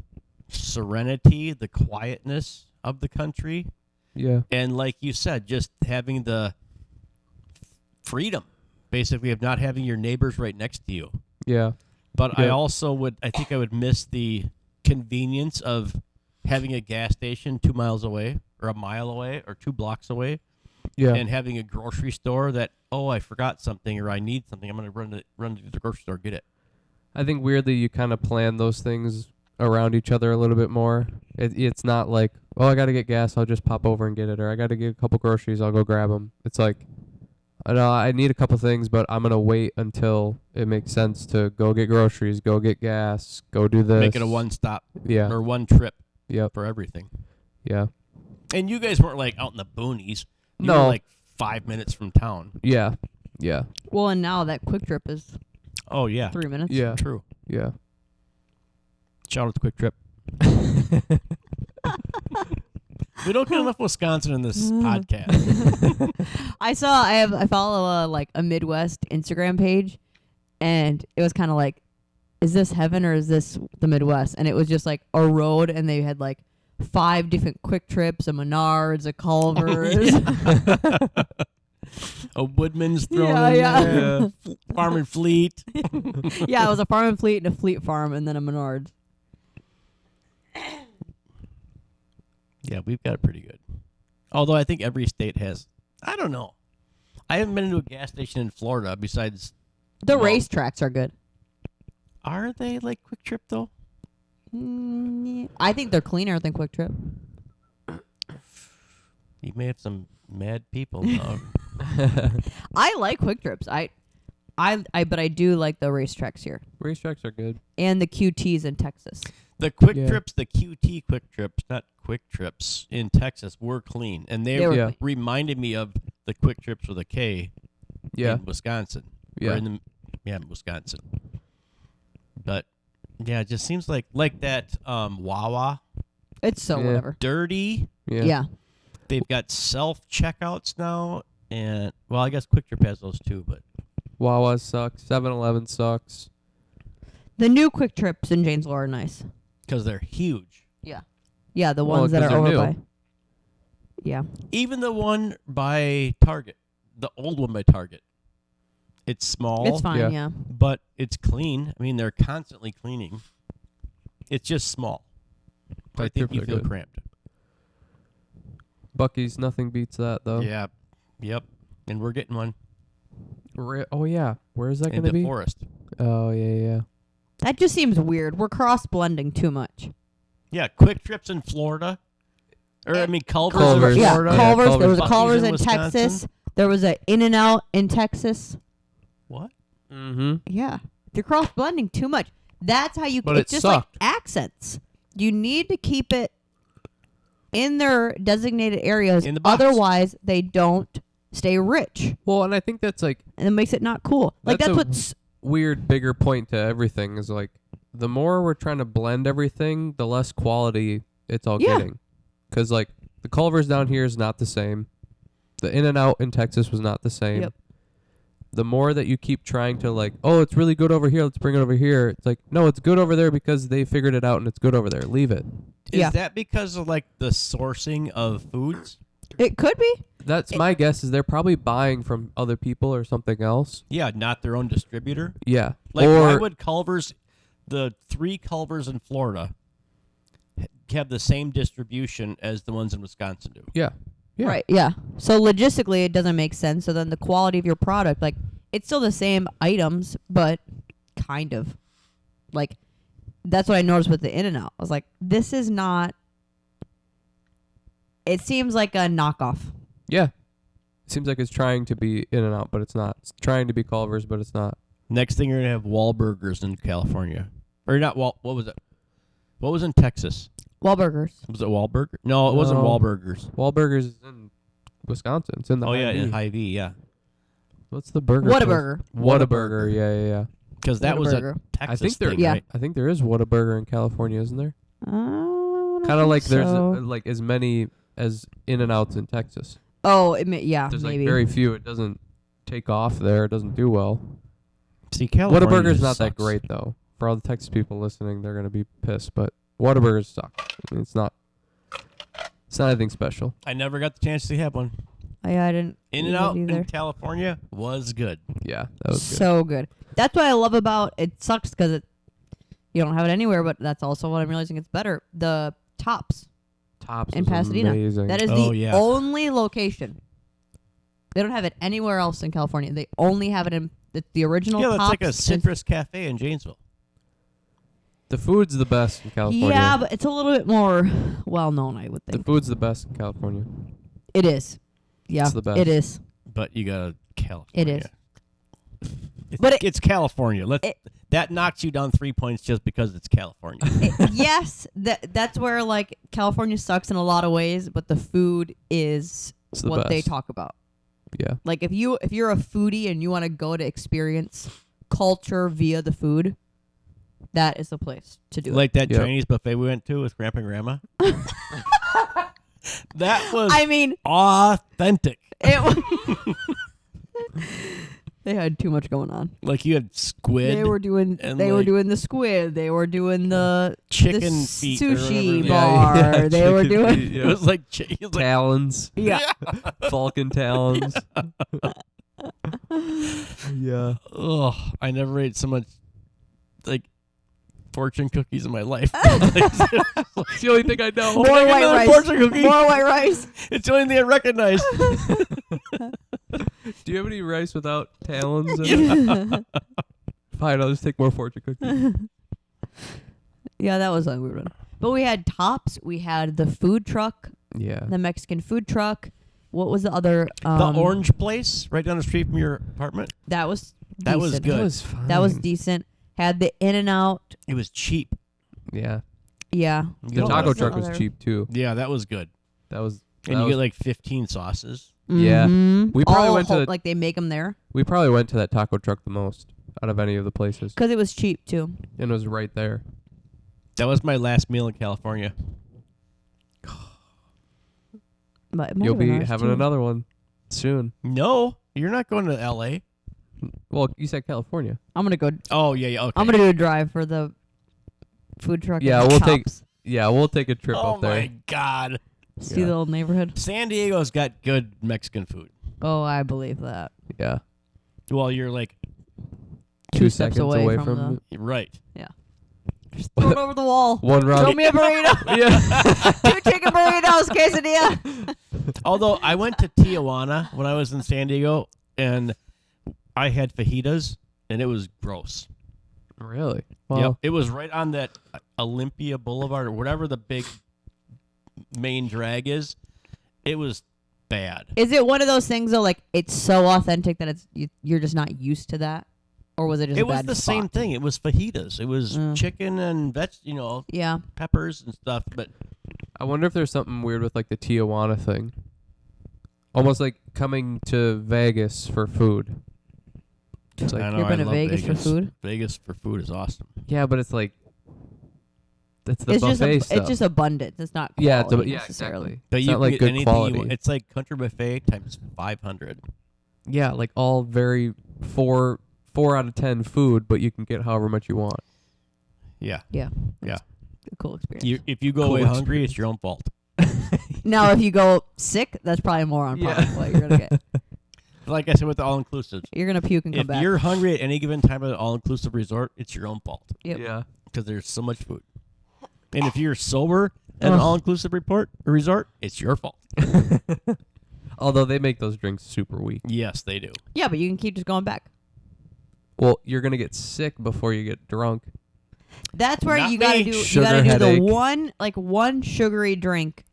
serenity, the quietness of the country. Yeah. And like you said, just having the freedom, basically, of not having your neighbors right next to you. Yeah. But I also I think I would miss the convenience of having a gas station 2 miles away or a mile away or 2 blocks away. Yeah. And having a grocery store that, I forgot something or I need something. I'm going to run to the grocery store, get it. I think weirdly you kind of plan those things around each other a little bit more. It's not like, I got to get gas, I'll just pop over and get it. Or I got to get a couple groceries, I'll go grab them. It's like, I know I need a couple things, but I'm going to wait until it makes sense to go get groceries, go get gas, go do this. Make it a one stop or one trip for everything. Yeah. And you guys weren't like out in the boonies. You were like 5 minutes from town. Yeah. Yeah. Well, and now that quick trip is 3 minutes. Yeah. True. Yeah. Shout out to Quick Trip. We don't get enough Wisconsin in this podcast. I follow a Midwest Instagram page, and it was kind of like, is this heaven or is this the Midwest? And it was just like a road, and they had like 5 different Quick Trips, a Menards, a Culver's. A Woodman's thrown in Yeah. there. Farm and Fleet. Yeah, it was a Farm and Fleet and a Fleet Farm, and then a Menards. Yeah, we've got it pretty good. Although I think every state has. I don't know. I haven't been into a gas station in Florida besides. The Well, racetracks are good. Are they like Quick Trip though? Yeah. I think they're cleaner than Quick Trip. You may have some mad people now. I like Quick Trips. But I do like the racetracks here Racetracks are good. and the QTs in Texas. The Quick Yeah. Trips, the QT Quick Trips, not Quick Trips in Texas, were clean, and they They were Yeah. clean. reminded me of the Quick Trips with a K Yeah. in Wisconsin. Yeah. Or in Wisconsin. But yeah, it just seems like that Wawa It's so Yeah. whatever. dirty. Yeah. They've got self checkouts now, and well, I guess Quick Trip has those too. But Wawa sucks. 7-Eleven sucks. The new Quick Trips in Janesville are nice. because they're huge, Yeah, the Well, ones that 'cause are they're over new. by. Yeah. even the one by Target, the old one by Target, it's small. It's fine, Yeah. yeah. but it's clean. I mean, they're constantly cleaning. It's just small. So I Quick think Trips you are feel good. cramped. Buc-ee's, nothing beats that though. Yeah. Yep. And we're getting one Oh yeah. Where is that in gonna be? DeForest. Oh yeah. That just seems weird. We're cross blending too much. Yeah, Quick Trips in Florida. Or, I mean, Culver's, Culver's. in Yeah, Florida. Culver's. There was a Buc-ee's Culver's in Wisconsin. Texas. There was a In-N-Out in Texas. What? Mm-hmm. Yeah. You're cross blending too much. That's how you. But it's it just sucked. like accents. You need to keep it in their designated areas. In the box. Otherwise, they don't stay rich, Well, and I think that's like and it makes it not cool. Like That's that's a- what's. weird bigger point to everything is like the more we're trying to blend everything, the less quality it's all Yeah. getting. Because like the Culver's down here is not the same. The In-N-Out in Texas was not the same. Yep. The more that you keep trying to like, oh, it's really good over here, let's bring it over here. It's like, no, it's good over there because they figured it out and it's good over there. Leave it. Is Yeah. that because of, like, the sourcing of foods? It could be. That's my guess is they're probably buying from other people or something else. Yeah, not their own distributor. Yeah. Like, why or would Culver's, the 3 Culver's in Florida, have the same distribution as the ones in Wisconsin do? yeah. Yeah. Right. Yeah. So logistically, it doesn't make sense. So then the quality of your product, like, it's still the same items, but kind of. Like, that's what I noticed with the In-N-Out. I was like, this is not. It seems like a knockoff. Yeah. It seems like it's trying to be In-N-Out, but it's not. It's trying to be Culver's, but it's not. Next thing, you're going to have Wahlburgers in California. Or not, what was it? What was in Texas? Wahlburgers. Was it Wahlburger? No, it wasn't No. Wahlburgers. Wahlburgers is in Wisconsin. It's in the Oh, yeah, in Hy-Vee. Hy-Vee, yeah. What's the burger? Whataburger. Whataburger. Yeah. Because that was a Whataburger. Texas I think there. thing, Yeah. right? I think there is Whataburger in California, isn't there? Kind Kind of like there's like as many as In-N-Outs in Texas. Oh, yeah, There's maybe. like very few. It doesn't take off there. It doesn't do well. See, California Whataburger's just not that sucks. great though. For all the Texas people listening, they're gonna be pissed. But Whataburgers suck. I mean, it's not. It's not anything special. I never got the chance to have one. I didn't. In-N-Out eat it either. in California was good. Yeah, that was good. So good. That's what I love about it. Sucks because you don't have it anywhere, but that's also what I'm realizing it's better. The Tops Tops in was Pasadena. amazing. That is Oh, the yeah. only location. They don't have it anywhere else in California. They only have it in the original Yeah, that's Tops. like a Citrus Cafe in Janesville. The food's the best in California. Yeah, but it's a little bit more well known, I would The think. food's the best in California. It is. Yeah, It's the best. it is. But you got California. It is. It's, But it's California. That knocks you down 3 points just because it's California. Yes, that's where like California sucks in a lot of ways, but the food is It's the what they best. talk about. Yeah. Like if you're a foodie and you want to go to experience culture via the food, that is the place to do it. Like that Yep. Chinese buffet we went to with Grandpa and Grandma. That was I mean, authentic. it was they had too much going on. Like you had squid. They were doing and they were like doing the squid. They were doing the chicken the feet or sushi whatever. bar. Yeah, they were chicken doing feet, It was like, it was like talons, yeah. falcon talons. Yeah. oh, I never ate so much like fortune cookies in my life. It's It's the only thing I know. More like white another rice. fortune cookie. More white rice. It's the only thing I recognize. Do you have any rice without talons in it? Fine, I'll just take more fortune cookies. Yeah, that was a weird one. But we had Tops. We had the food truck, Yeah. the Mexican food truck. What was the other? The orange place right down the street from your apartment. That was That was decent. good. That was fine. That was decent. Had the In-N-Out. It was cheap. Yeah. Yeah. The What taco was the truck was other- cheap too. Yeah, that was good. That was. And that you was- get like 15 sauces. Yeah. Mhm. We probably All went to whole- the- like they make them there we probably went to that taco truck the most out of any of the places, because it was cheap too. and it was right there. That was my last meal in California. But it might You'll have been be ours, having too. another one soon. No, you're not going to L.A. Well, you said California. I'm gonna go. Oh, yeah. Okay. I'm gonna do a drive for the food truck. Yeah, and we'll Tops. Yeah, we'll take a trip Oh, up there. my God. See Yeah. the old neighborhood. San Diego's got good Mexican food. Oh, I believe that. Yeah. Well, you're like, 2 steps seconds away away from from right. Just throw it over the wall. one Throw round. me a burrito. Yeah. 2 chicken burritos, quesadilla. Although I went to Tijuana when I was in San Diego, and I had fajitas, and it was gross. Really? Yep. Well, It was right on that Olympia Boulevard or whatever the big main drag is. It was bad. Is it one of those things though? Like it's so authentic that it's you're just not used to that, or was it just? It a was bad the same spot? thing. It was fajitas. It was Mm. chicken and Yeah. peppers and stuff. But I wonder if there's something weird with like the Tijuana thing. Almost like coming to Vegas for food. It's like, I know, You've I been to love Vegas for food? Vegas for food is awesome. yeah, but it's like that's the It's just buffet stuff. it's just abundance. It's not yeah, quality yeah, necessarily. exactly. But It's you not can like get good anything quality. you want. It's like country buffet times 500. Yeah, like all very 4 out of 10 food, but you can get however much you want. Yeah. Yeah. Yeah. A cool experience. If you go Cool away hungry, it's your own fault. Now, if you go sick, that's probably more on par with what you're gonna get. Like I said with the all-inclusives. You're gonna puke and come If back. you're hungry at any given time at an all-inclusive resort, it's your own fault Yep. Yeah. because there's so much food. And if you're sober at an Ugh. all-inclusive resort, it's your fault. Although they make those drinks super weak. Yes, they do. Yeah, but you can keep just going back. Well, you're gonna get sick before you get drunk. That's where Not you gotta me. do. Sugar You gotta do headache. the one sugary drink,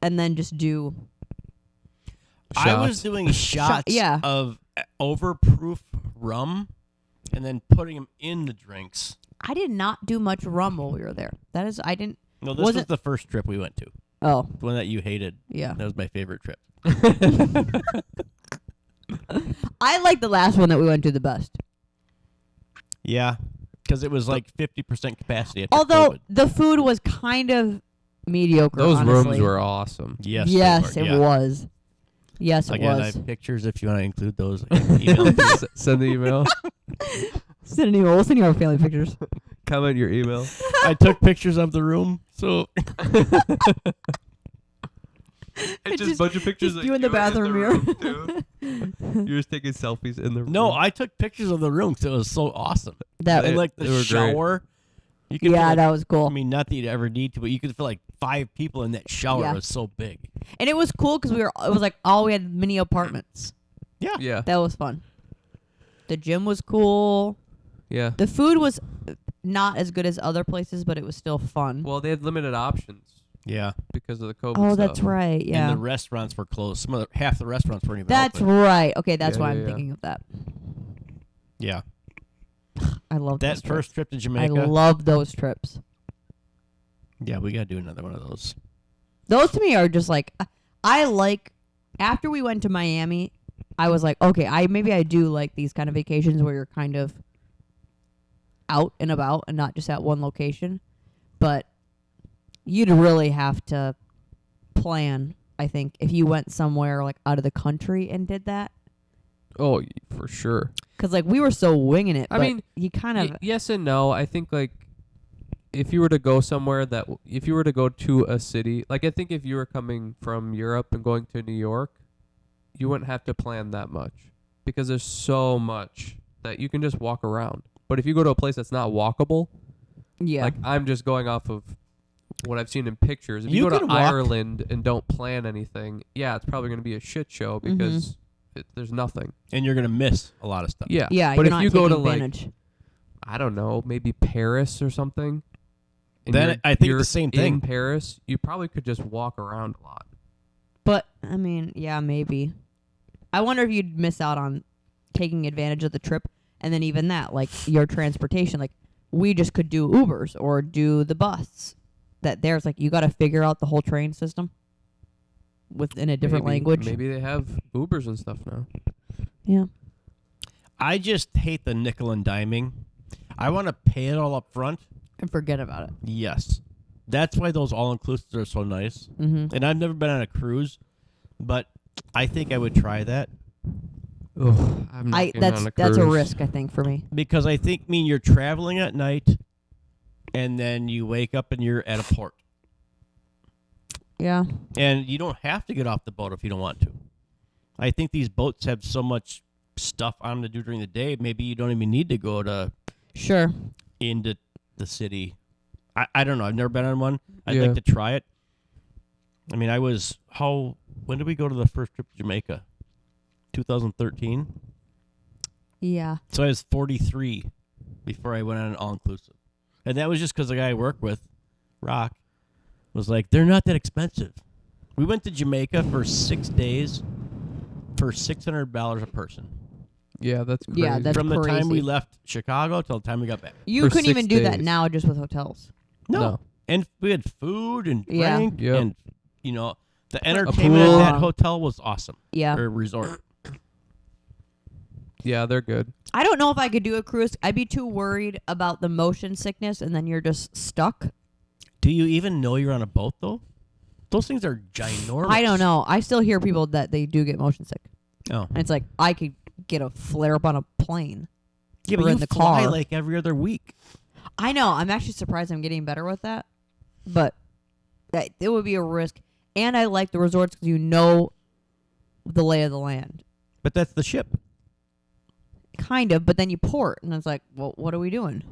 and then just do. I was Shots. doing shots yeah. of overproof rum and then putting them in the drinks. I did not do much rum while we were there. That is, I didn't. No, this was Wasn't- the first trip we went to. Oh, The one that you hated. yeah. That was my favorite trip. I like the last one that we went to the best. Yeah, because it was like 50% capacity. After Although COVID. the food was kind of mediocre. Those honestly. rooms were awesome. Yes, Yes, they it were, yeah. was. Yes, it Again, I was. have pictures if you want to include those. Email me. Send the email. Send an email. We'll send you our family pictures. Comment your email. I took pictures of the room, so It's just a bunch of pictures just of you in the bathroom mirror. You're just taking selfies in the room. no, I took pictures of the room because it was so awesome. That And They- like they the were great. shower. You could yeah, fit, that was cool. I mean, not that you'd ever need to, but you could fit like 5 people in that shower. Yeah. It was so big. And it was cool because it was like we had mini apartments. Yeah. That was fun. The gym was cool. Yeah. The food was not as good as other places, but it was still fun. Well, they had limited options Yeah. because of the COVID Oh, stuff. that's right. And Yeah. the restaurants were closed. Half the restaurants weren't even That's open. right. Okay, that's Yeah, why yeah, I'm yeah. thinking of that. Yeah. I love That those first trip to trips. Jamaica. I love those trips. Yeah, we got to do another one of those. Those to me are just like I like. After we went to Miami, I was like, okay, maybe I do like these kind of vacations where you're kind of out and about and not just at one location. But you'd really have to plan, I think, if you went somewhere like out of the country and did that. Oh, for sure. Because like we were so winging it. I but mean, you kind of yes and no. I think like if you were to go somewhere if you were to go to a city, like I think if you were coming from Europe and going to New York, you wouldn't have to plan that much because there's so much that you can just walk around. But if you go to a place that's not walkable, like I'm just going off of what I've seen in pictures. If you go to Ireland and don't plan anything, yeah, it's probably going to be a shit show because there's nothing. And you're going to miss a lot of stuff. Yeah. Yeah, but you're if not you go to advantage. like, I don't know, maybe Paris or something. and Then I think you're it's the same in thing. Paris, you probably could just walk around a lot. But, I mean, yeah, maybe. I wonder if you'd miss out on taking advantage of the trip. And then even that, like your transportation, like we just could do Ubers or do the bus. That there's like, you got to figure out the whole train system within a different language. Maybe they have Ubers and stuff now. Yeah. I just hate the nickel and diming. I want to pay it all up front. And forget about it. Yes. That's why those all-inclusives are so nice. Mm-hmm. And I've never been on a cruise, but I think I would try that. Ugh, I'm not getting on a That's a cruise. risk, I think, for me. Because I think, you're traveling at night, and then you wake up and you're at a port. Yeah. And you don't have to get off the boat if you don't want to. I think these boats have so much stuff on to do during the day, maybe you don't even need to go to Sure. into the city. I don't know. I've never been on one. I'd Yeah. like to try it. I mean, when did we go to the first trip to Jamaica? 2013. Yeah. So I was 43 before I went on an all-inclusive. And that was just because the guy I work with, Rock, was like, they're not that expensive. We went to Jamaica for 6 days for $600 a person. Yeah, that's crazy. Yeah, that's From the time we crazy. left Chicago till the time we got back. You For couldn't 6 even do that days. now just with hotels. No. And we had food and Yeah. drink. Yep. And, the entertainment at pool. that hotel was awesome. Yeah. Or resort. Yeah, they're good. I don't know if I could do a cruise. I'd be too worried about the motion sickness, and then you're just stuck. Do you even know you're on a boat, though? Those things are ginormous. I don't know. I still hear people that they do get motion sick. Oh. And it's like, I could get a flare up on a plane. Yeah, but or you in the fly car. like every other week. I know. I'm actually surprised I'm getting better with that. But it would be a risk. And I like the resorts because you know the lay of the land. But that's the ship. Kind of. But then you port. And it's like, well, what are we doing?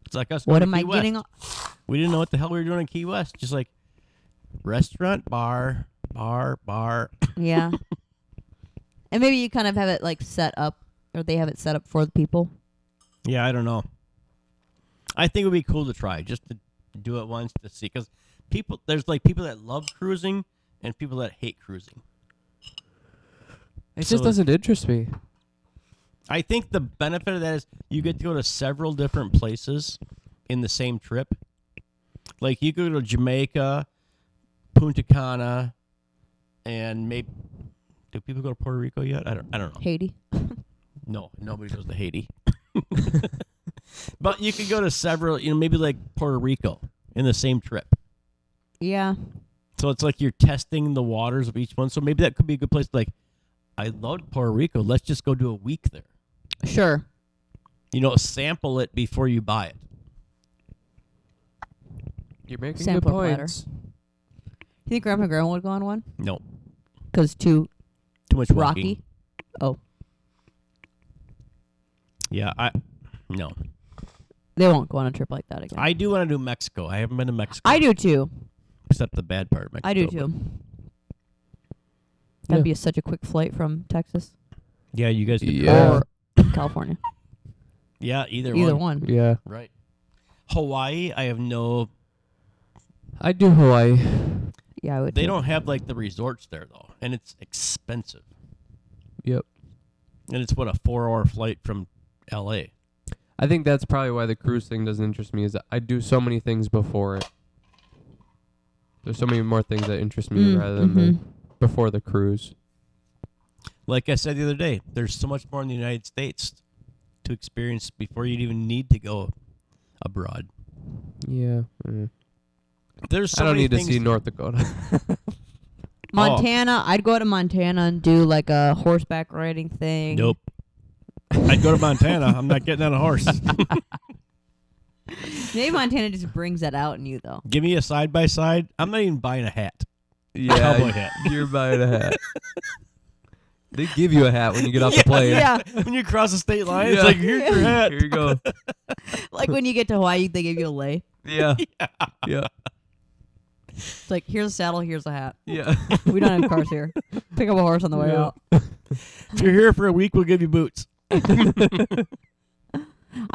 It's like us. What going am to I Key getting? West. We didn't know what the hell we were doing in Key West. Just like restaurant, bar. Yeah. And maybe you kind of have it like set up, or they have it set up for the people. Yeah, I don't know. I think it would be cool to try, just to do it once to see. Because there's like people that love cruising and people that hate cruising. It So just doesn't interest me. I think the benefit of that is you get to go to several different places in the same trip. Like you could go to Jamaica, Punta Cana, and maybe do people go to Puerto Rico yet? I don't know. Haiti. No, nobody goes to Haiti. But you could go to several, maybe like Puerto Rico in the same trip. Yeah. So it's like you're testing the waters of each one. So maybe that could be a good place. Like, I loved Puerto Rico. Let's just go do a week there. Sure. Sample it before you buy it. You're making Sample good platter. points. You think Grandpa and Grandma would go on one? No, Because too too much rocky. walking. Oh, Yeah, no. they won't go on a trip like that again. I do want to do Mexico. I haven't been to Mexico. I do too. Except the bad part of Mexico. I do but- too. That'd Yeah. be such a quick flight from Texas Yeah, you guys could Yeah. or California. Yeah, either one. Yeah. Right. Hawaii, I have no... I do Hawaii. Yeah, I would. They too. don't have, like, the resorts there, though. And it's expensive. Yep. And it's, what, a 4-hour flight from L.A. I think that's probably why the cruise thing doesn't interest me, is that I do so many things before it. There's so many more things that interest me rather than the before the cruise. Like I said the other day, there's so much more in the United States to experience before you'd even need to go abroad. Yeah. There's so I don't many need to things see North Dakota. Montana, I'd go to Montana and do like a horseback riding thing. Nope. I'd go to Montana. I'm not getting on a horse. Maybe Montana just brings that out in you, though. Give me a side by side. I'm not even buying a hat. Yeah, Cowboy hat. You're buying a hat. They give you a hat when you get off the plane. Yeah. When you cross the state line, Yeah. it's like, here's your hat. Here you go. Like when you get to Hawaii, they give you a lei. Yeah. Yeah. It's like, here's a saddle, here's a hat. Yeah. We don't have cars here. Pick up a horse on the way Yeah. out. If you're here for a week, we'll give you boots. I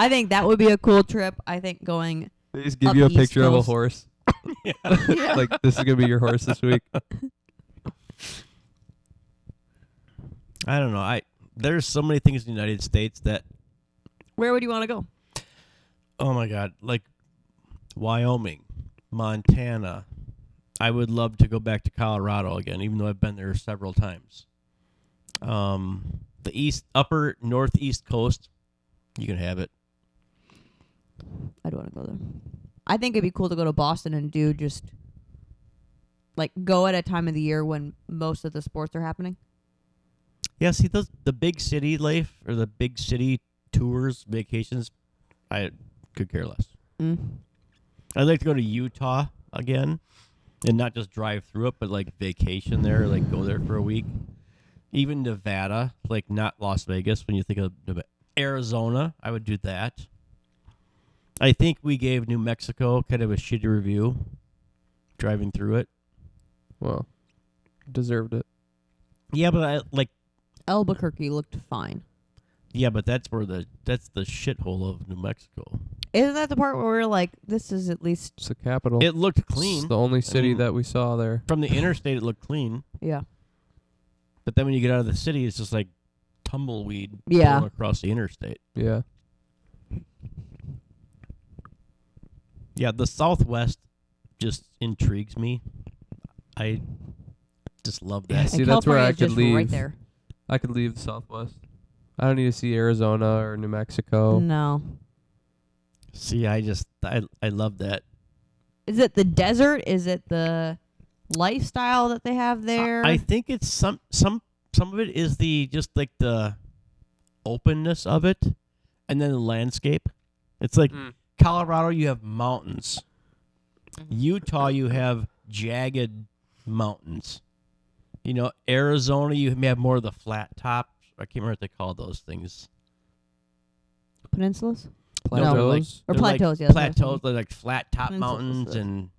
think that would be a cool trip. I think going. They just give Up you a East picture of a Coast. horse. Yeah. Like, this is going to be your horse this week. I don't know. There's so many things in the United States that, Where would you want to go? oh my God, like Wyoming, Montana. I would love to go back to Colorado again, even though I've been there several times. The upper northeast coast, you can have it. I'd want to go there. I think it'd be cool to go to Boston and do just like go at a time of the year when most of the sports are happening. Yeah, see the big city life or the big city tours, vacations, I could care less. Mm. I'd like to go to Utah again and not just drive through it, but like vacation there, like go there for a week. Even Nevada, like not Las Vegas. When you think of Arizona, I would do that. I think we gave New Mexico kind of a shitty review driving through it. Well, deserved it. Yeah, but I like. Albuquerque looked fine. Yeah, but that's the shithole of New Mexico. Isn't that the part where we're like, this is at least It's the capital. It looked clean. It's the only city mean- that we saw there. From the interstate, it looked clean. yeah. But then when you get out of the city, it's just like tumbleweed Yeah. going across the interstate. Yeah. Yeah, the Southwest just intrigues me. I just love that. Yeah, And see, that's where California I is could just leave. right there. I could leave the Southwest. I don't need to see Arizona or New Mexico. No. See, I love that. Is it the desert? Is it the lifestyle that they have there? I think it's some of it is just like the openness of it, and then the landscape. It's like Colorado, you have mountains. Utah, you have jagged mountains. You know, Arizona, you have more of the flat tops. I can't remember what they call those things. Peninsulas? Plateaus? Or They're like plateaus, yeah, that's what I was plateaus, they're like flat top Peninsulas mountains, is it. and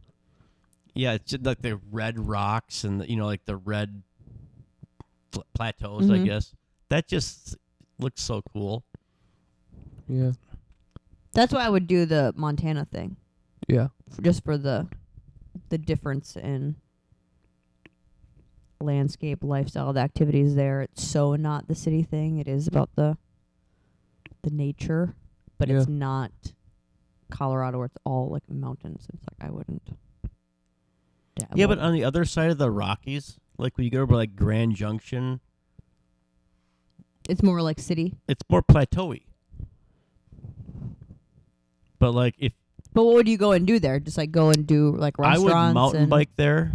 yeah, it's just like the red rocks and like the red plateaus. I Mhm. guess that just looks so cool. Yeah. That's why I would do the Montana thing, Yeah. just for the difference in landscape, lifestyle, the activities there. It's so not the city thing. It is about the nature, but it's Yeah. not Colorado where it's all like mountains. It's like I wouldn't. Yeah, but on the other side of the Rockies, like when you go over like Grand Junction, it's more like city. it's more plateauy. But like if But what would you go and do there? Just like go and do like I restaurants. would mountain and bike there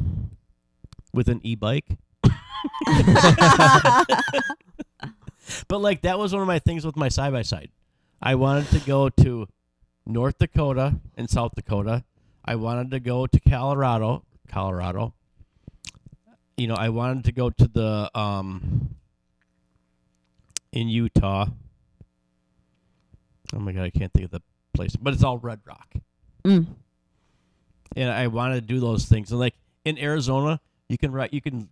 with an e-bike. But like that was one of my things with my side by side. I wanted to go to North Dakota and South Dakota. I wanted to go to Colorado. You know, I wanted to go to the in Utah. Oh my God, I can't think of the place, but it's all red rock. Mm. And I wanted to do those things. And like in Arizona, you can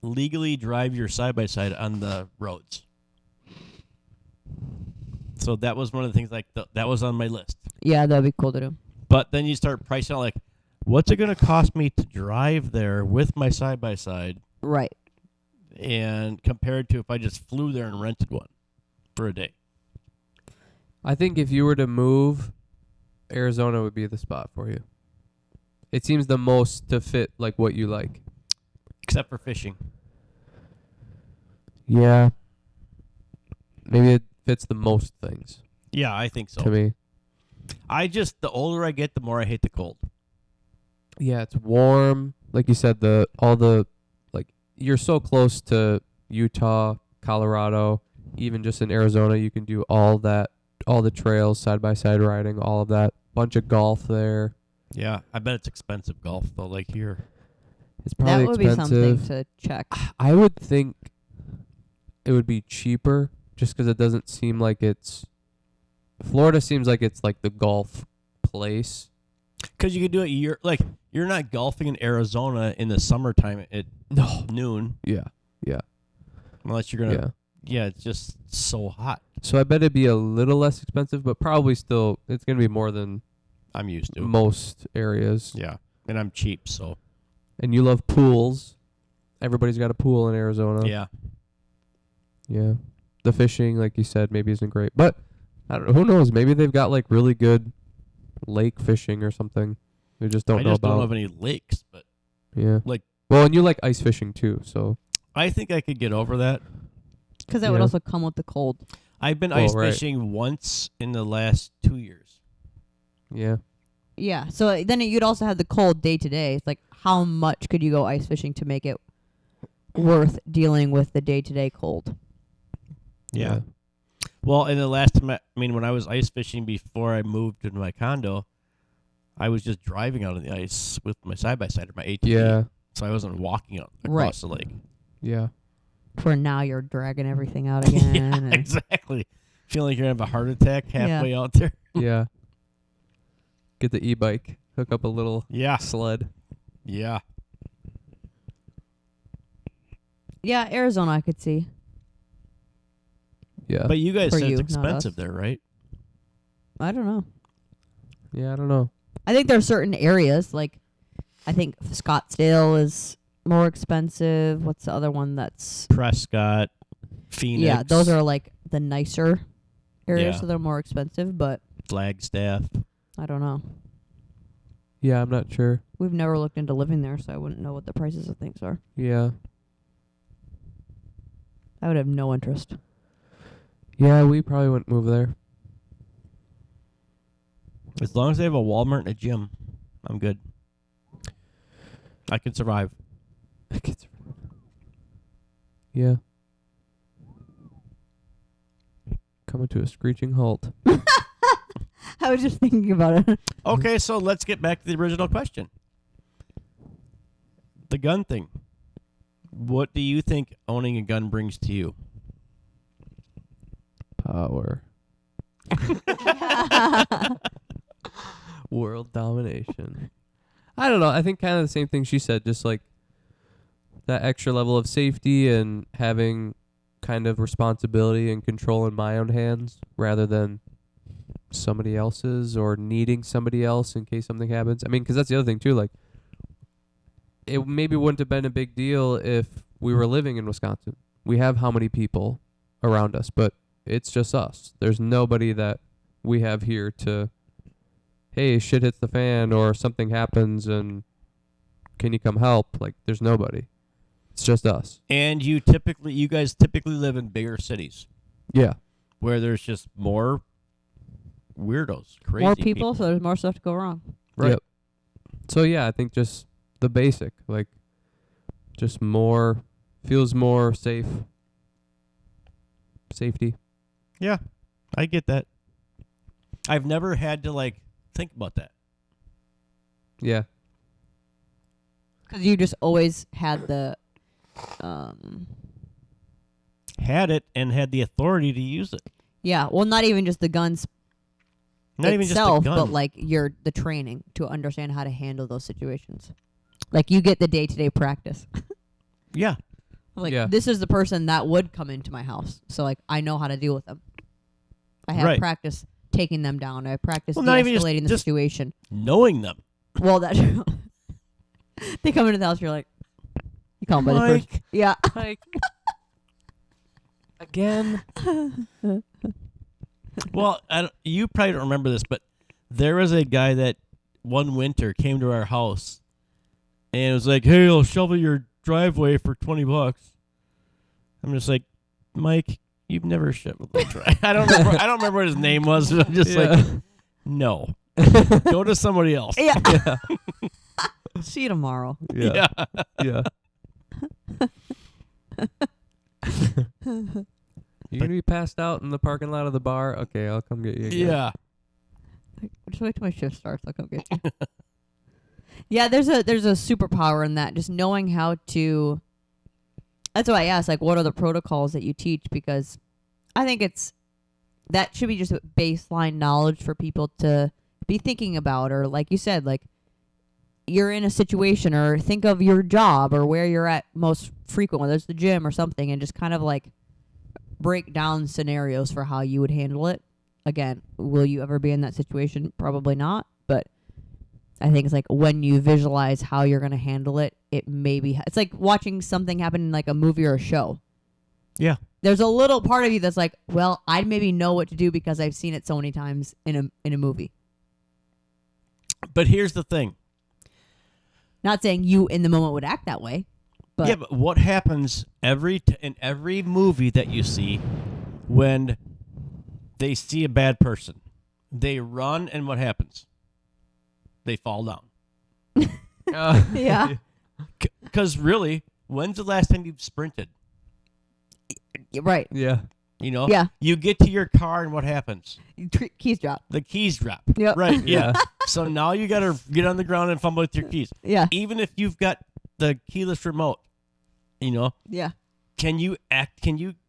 legally drive your side by side on the roads. So that was one of the things that was on my list. Yeah, that'd be cool to do. But then you start pricing out like, what's it going to cost me to drive there with my side by side, Right. and compared to if I just flew there and rented one for a day. I think if you were to move, Arizona would be the spot for you. It seems the most to fit like what you like. Except for fishing. Yeah. Maybe it fits the most things Yeah, I think so. to me. The older I get, the more I hate the cold. Yeah, it's warm. Like you said, you're so close to Utah, Colorado, even just in Arizona, you can do all the trails, side by side riding, all of that. Bunch of golf there. Yeah, I bet it's expensive golf though, like here. It's probably That would expensive. be something to check. I would think it would be cheaper just because it doesn't seem like it's. Florida seems like it's like the golf place. Because you could do it. You're not golfing in Arizona in the summertime at noon, Yeah. Yeah. unless you're gonna. Yeah. Yeah, it's just so hot. So I bet it'd be a little less expensive, but probably still it's gonna be more than I'm used to. most areas. Yeah, and I'm cheap, so And you love pools. Everybody's got a pool in Arizona. yeah. Yeah. The fishing, like you said, maybe isn't great. But I don't know, who knows? Maybe they've got like really good lake fishing or something. We just don't I know just about. don't have any lakes, but Yeah. like- well, and you like ice fishing too, so I think I could get over that. Because that would Yeah. also come with the cold. I've been Well, ice right. fishing once in the last 2 years. yeah. Yeah. So then you'd also have the cold day to day. It's like, how much could you go ice fishing to make it worth dealing with the day to day cold? Yeah. Well, in the last time, when I was ice fishing before I moved into my condo, I was just driving out on the ice with my side by side or my ATV. Yeah. So I wasn't walking out across Right. the lake. Yeah. Where now you're dragging everything out again. Yeah, and- exactly. Feeling like you're gonna have a heart attack halfway out there. Yeah. Get the e-bike. Hook up a little Yeah. sled. Yeah. Yeah, Arizona I could see. Yeah. But you guys For said you, it's not expensive us. there, right? I don't know. Yeah, I don't know. I think there are certain areas, like I think Scottsdale is more expensive. What's the other one that's... Prescott, Phoenix. Yeah, those are like the nicer areas, Yeah. so they're more expensive, but Flagstaff. I don't know. Yeah, I'm not sure. We've never looked into living there, so I wouldn't know what the prices of things are. Yeah. I would have no interest. Yeah, we probably wouldn't move there. As long as they have a Walmart and a gym, I'm good. I can survive. Yeah. Coming to a screeching halt. I was just thinking about it. Okay, so let's get back to the original question. The gun thing. What do you think owning a gun brings to you? Power. World domination. I don't know. I think kind of the same thing she said, just like that extra level of safety and having kind of responsibility and control in my own hands rather than somebody else's or needing somebody else in case something happens. I mean, because that's the other thing too. Like, it maybe wouldn't have been a big deal if we were living in Wisconsin. We have how many people around us, but it's just us. There's nobody that we have here to, hey, shit hits the fan or something happens and can you come help? Like, there's nobody. It's just us. And you guys typically live in bigger cities Yeah. where there's just more weirdos, crazy More people, so there's more stuff to go wrong. Right. Yep. So, yeah, I think just the basic, like, just more, feels more safe. Safety. Yeah, I get that. I've never had to, like, think about that. Yeah. Because you just always had the... Had it and had the authority to use it. Yeah, well, not even just the guns Not even just a itself, gun. but like the training to understand how to handle those situations. Like you get the day-to-day practice. Yeah. Like Yeah. this is the person that would come into my house, so like I know how to deal with them. I have Right. practice taking them down. I practice Well, not even de-escalating the just- situation. Knowing them. Well, that they come into the house, you're like, you call them by the first. Mike. Yeah. Like, again. Well, you probably don't remember this, but there was a guy that one winter came to our house and was like, "Hey, I'll shovel your driveway for $20." I'm just like, Mike, you've never shit with a trash. I don't remember what his name was. But I'm just like, no. Go to somebody else. Yeah. Yeah. See you tomorrow. Yeah. Yeah. You gonna be passed out in the parking lot of the bar? Okay, I'll come get you again. Yeah. Just wait till my shift starts. I'll come get you. Yeah, there's a superpower in that. Just knowing how to. That's why I asked, like, what are the protocols that you teach? Because I think that should be just a baseline knowledge for people to be thinking about, or like you said, like you're in a situation, or think of your job or where you're at most frequent, whether it's the gym or something, and just kind of like break down scenarios for how you would handle it. Again, will you ever be in that situation? Probably not, but I think it's like when you visualize how you're going to handle it, it maybe it's like watching something happen in like a movie or a show. Yeah. There's a little part of you that's like, well, I'd maybe know what to do because I've seen it so many times in a movie. But here's the thing. Not saying you in the moment would act that way, but yeah, but what happens in every movie that you see when they see a bad person? They run, and what happens? They fall down. yeah. Because really, when's the last time you've sprinted? Right. Yeah. You know? Yeah. You get to your car, and what happens? Keys drop. The keys drop. Yep. Right, yeah. So now you got to get on the ground and fumble with your keys. Yeah. Even if you've got the keyless remote, you know? Yeah. Can you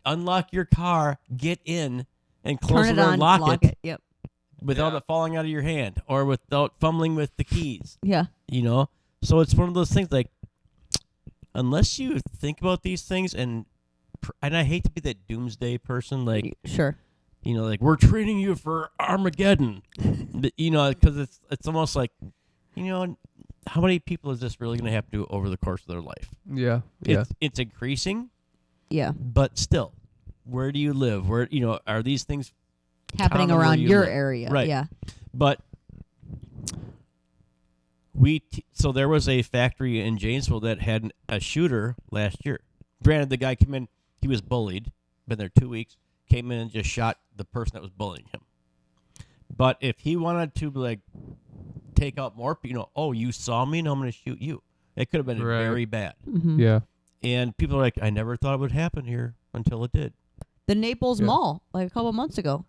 unlock your car, get in, and close Turn the it door on, and lock it? Yep. Without it falling out of your hand, or without fumbling with the keys. Yeah. You know? So it's one of those things, like, unless you think about these things, and I hate to be that doomsday person, like, Sure. you know, like, we're training you for Armageddon. You know, because it's almost like, you know, how many people is this really going to have to do over the course of their life? Yeah. Yeah. It's increasing, Yeah. but still, where do you live? Where, you know, are these things Happening common where around you your live? area. Right. Yeah. But so there was a factory in Janesville that had a shooter last year. Granted, the guy came in, he was bullied, been there 2 weeks, came in and just shot the person that was bullying him. But if he wanted to, like, take out more people, you know, oh, you saw me, now I'm going to shoot you. It could have been Right. very bad. Mm-hmm. Yeah. And people are like, I never thought it would happen here until it did. The Naples Yeah. Mall, like a couple months ago,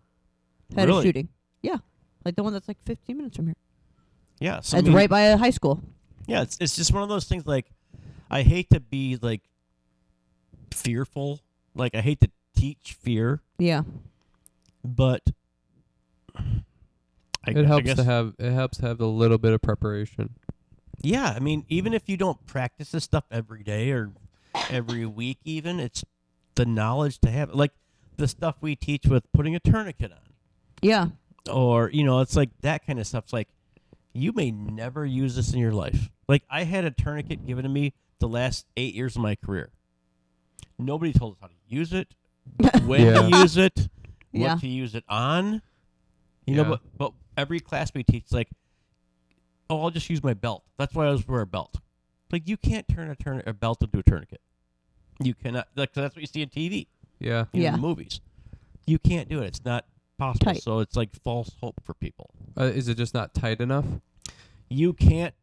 had Really? a shooting. Yeah. Like the one that's like 15 minutes from here. Yeah. So It's right by a high school. Yeah, it's just one of those things, like, I hate to be, like, fearful. Like, I hate to teach fear, Yeah. but It helps guess, to have a little bit of preparation. Yeah, I mean, even if you don't practice this stuff every day or every week, even, it's the knowledge to have. Like the stuff we teach with putting a tourniquet on, Yeah. or, you know, it's like that kind of stuff. It's like, you may never use this in your life. Like, I had a tourniquet given to me the last 8 years of my career. Nobody told us how to use it, when Yeah. to use it, what Yeah. to use it on. You Yeah. know, but every class we teach, like, oh, I'll just use my belt. That's why I always wear a belt. Like, you can't turn a belt into a tourniquet. You cannot. Like, that's what you see on TV, Yeah. in Yeah. the movies. You can't do it. It's not possible. Tight. So it's like false hope for people. Is it just not tight enough? You can't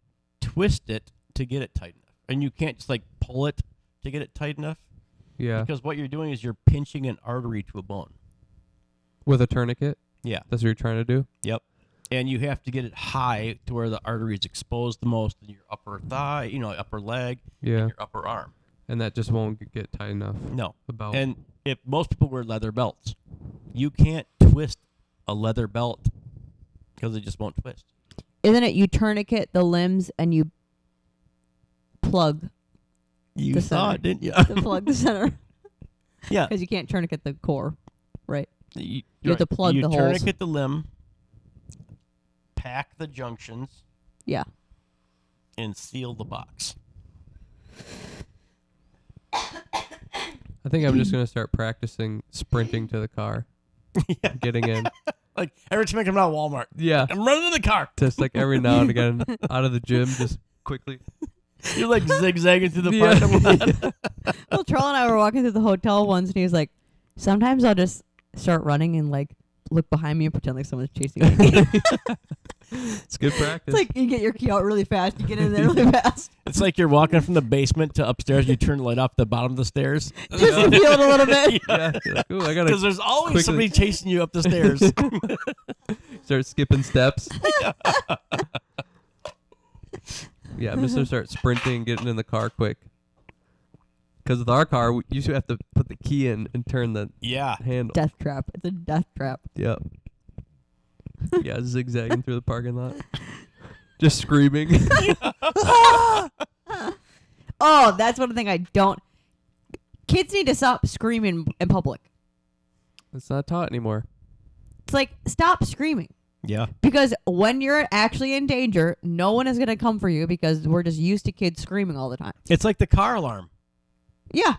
twist it to get it tight enough, and you can't just like pull it to get it tight enough. Yeah. Because what you're doing is you're pinching an artery to a bone. With a tourniquet? Yeah. That's what you're trying to do? Yep. And you have to get it high to where the artery is exposed the most in your upper thigh, you know, upper leg, Yeah. and your upper arm. And that just won't get tight enough. No. About. And if most people wear leather belts, you can't twist a leather belt because it just won't twist. Isn't it you tourniquet the limbs and you plug You The saw center. it, didn't you? the plug the center? Yeah. Because you can't tourniquet the core, right? You have to plug you the holes. tourniquet the limb, pack the junctions, Yeah. and seal the box. I think I'm just going to start practicing sprinting to the car. Yeah. Getting in. Like every time I come out of Walmart, Yeah. I'm running to the car. Just like every now and again out of the gym, just quickly. You're like zigzagging through the Yeah. parking lot. Well, Charles and I were walking through the hotel once, and he was like, Sometimes I'll just start running and like look behind me and pretend like someone's chasing me. It's good practice. It's like you get your key out really fast, you get in there really fast. It's like you're walking from the basement to upstairs. You turn the light off the bottom of the stairs. Just to feel it a little bit. yeah. You're like, ooh, I gotta Because there's always quickly- somebody chasing you up the stairs. start skipping steps. Yeah, I'm just gonna start sprinting, getting in the car quick. Because with our car, we usually have to put the key in and turn the Yeah. handle. Death trap. It's a death trap. Yep. Yeah, zigzagging through the parking lot. Just screaming. Oh, that's one thing I don't. Kids need to stop screaming in public. It's not taught anymore. It's like, stop screaming. Yeah. Because when you're actually in danger, no one is going to come for you because we're just used to kids screaming all the time. It's like the car alarm. Yeah.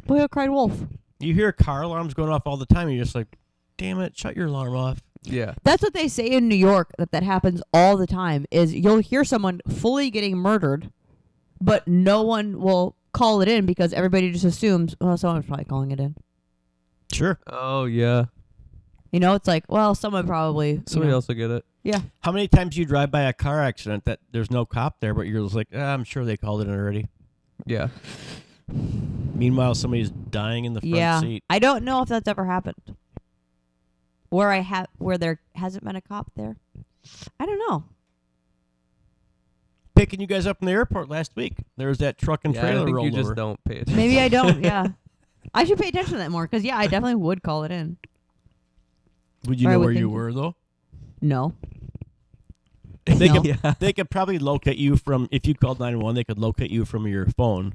Boy, cried wolf. You hear car alarms going off all the time. And you're just like, damn it, shut your alarm off. Yeah. That's what they say in New York, that happens all the time, is you'll hear someone fully getting murdered, but no one will call it in because everybody just assumes, well, someone's probably calling it in. Sure. Oh, yeah. You know, it's like, well, someone probably. Somebody else will get it. Yeah. How many times you drive by a car accident that there's no cop there, but you're just like, I'm sure they called it in already. Yeah. Meanwhile, somebody's dying in the front seat. I don't know if that's ever happened. Where there hasn't been a cop there. I don't know. Picking you guys up from the airport last week. There was that truck and I trailer think you rollover. just don't pay attention. Maybe I don't. Yeah. I should pay attention to that more because, yeah, I definitely would call it in. Would you Or I know would where you think- were, though? No. They No. could, Yeah. they could probably locate you from, if you called 911, they could locate you from your phone.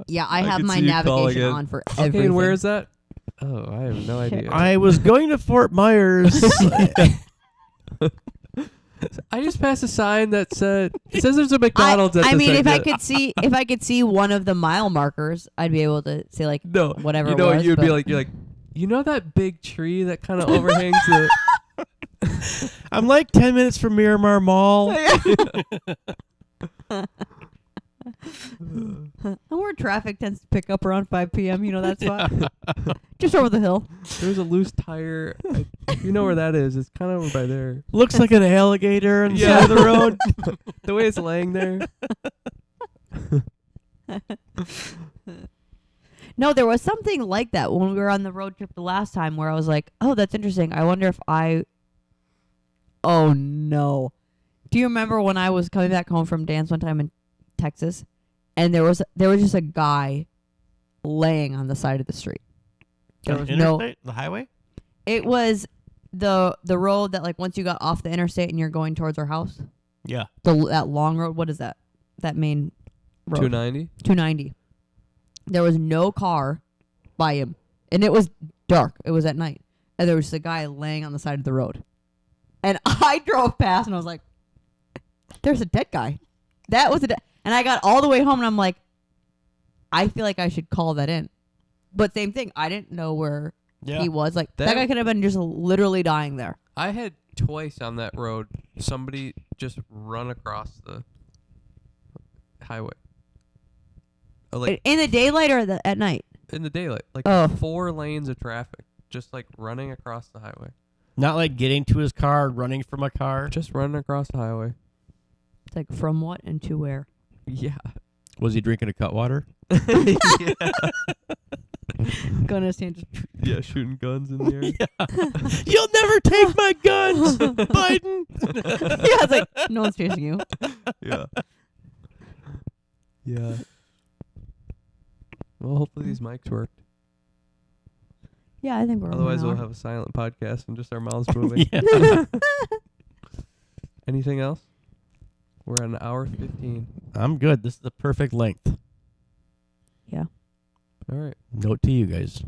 Yeah, I I have could my see you calling navigation it. on for Okay, everything. and where is that? Oh, I have no idea. I was going to Fort Myers. I just passed a sign that said it says there's a McDonald's at I this mean, if I exit. could see one of the mile markers, I'd be able to say like No, whatever. you know it what was, you'd be but- like. You're like, you know that big tree that kind of overhangs the. I'm like 10 minutes from Miramar Mall. And where traffic tends to pick up around 5 p.m. You know that spot, just over the hill. There's a loose tire. You know where that is? It's kind of over by there. Looks like an alligator on the Yeah. side of the road. The way it's laying there. No, there was something like that when we were on the road trip the last time where I was like, oh, that's interesting. I wonder if oh no. Do you remember when I was coming back home from dance one time in Texas and there was just a guy laying on the side of the street? There was no, Interstate? The highway? it was the road that like once you got off the interstate and you're going towards our house, Yeah. that long road, what is that? That main road. 290. 290. There was no car by him. And it was dark. It was at night. And there was a guy laying on the side of the road. And I drove past and I was like, there's a dead guy. That was and I got all the way home and I'm like, I feel like I should call that in. But same thing. I didn't know where Yeah. he was. Like, that That- guy could have been just literally dying there. I had twice on that road somebody just run across the highway. Like In the daylight or at night? in the daylight, like Oh. 4 lanes of traffic, just like running across the highway. Not like getting to his car, running from a car. Just running across the highway. It's like from what and to where? Yeah. Was he drinking a Cutwater? yeah. Gonna stand just Yeah, shooting guns in the air. You'll never take my guns, Biden. yeah, it's like no one's chasing you. Yeah. Yeah. Well, hopefully these mics worked. Yeah, I think we're Otherwise, over we'll an hour. have a silent podcast and just our mouths moving. Yeah. Anything else? We're at an hour 15. I'm good. This is the perfect length. Yeah. All right. Note to you guys.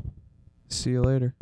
See you later.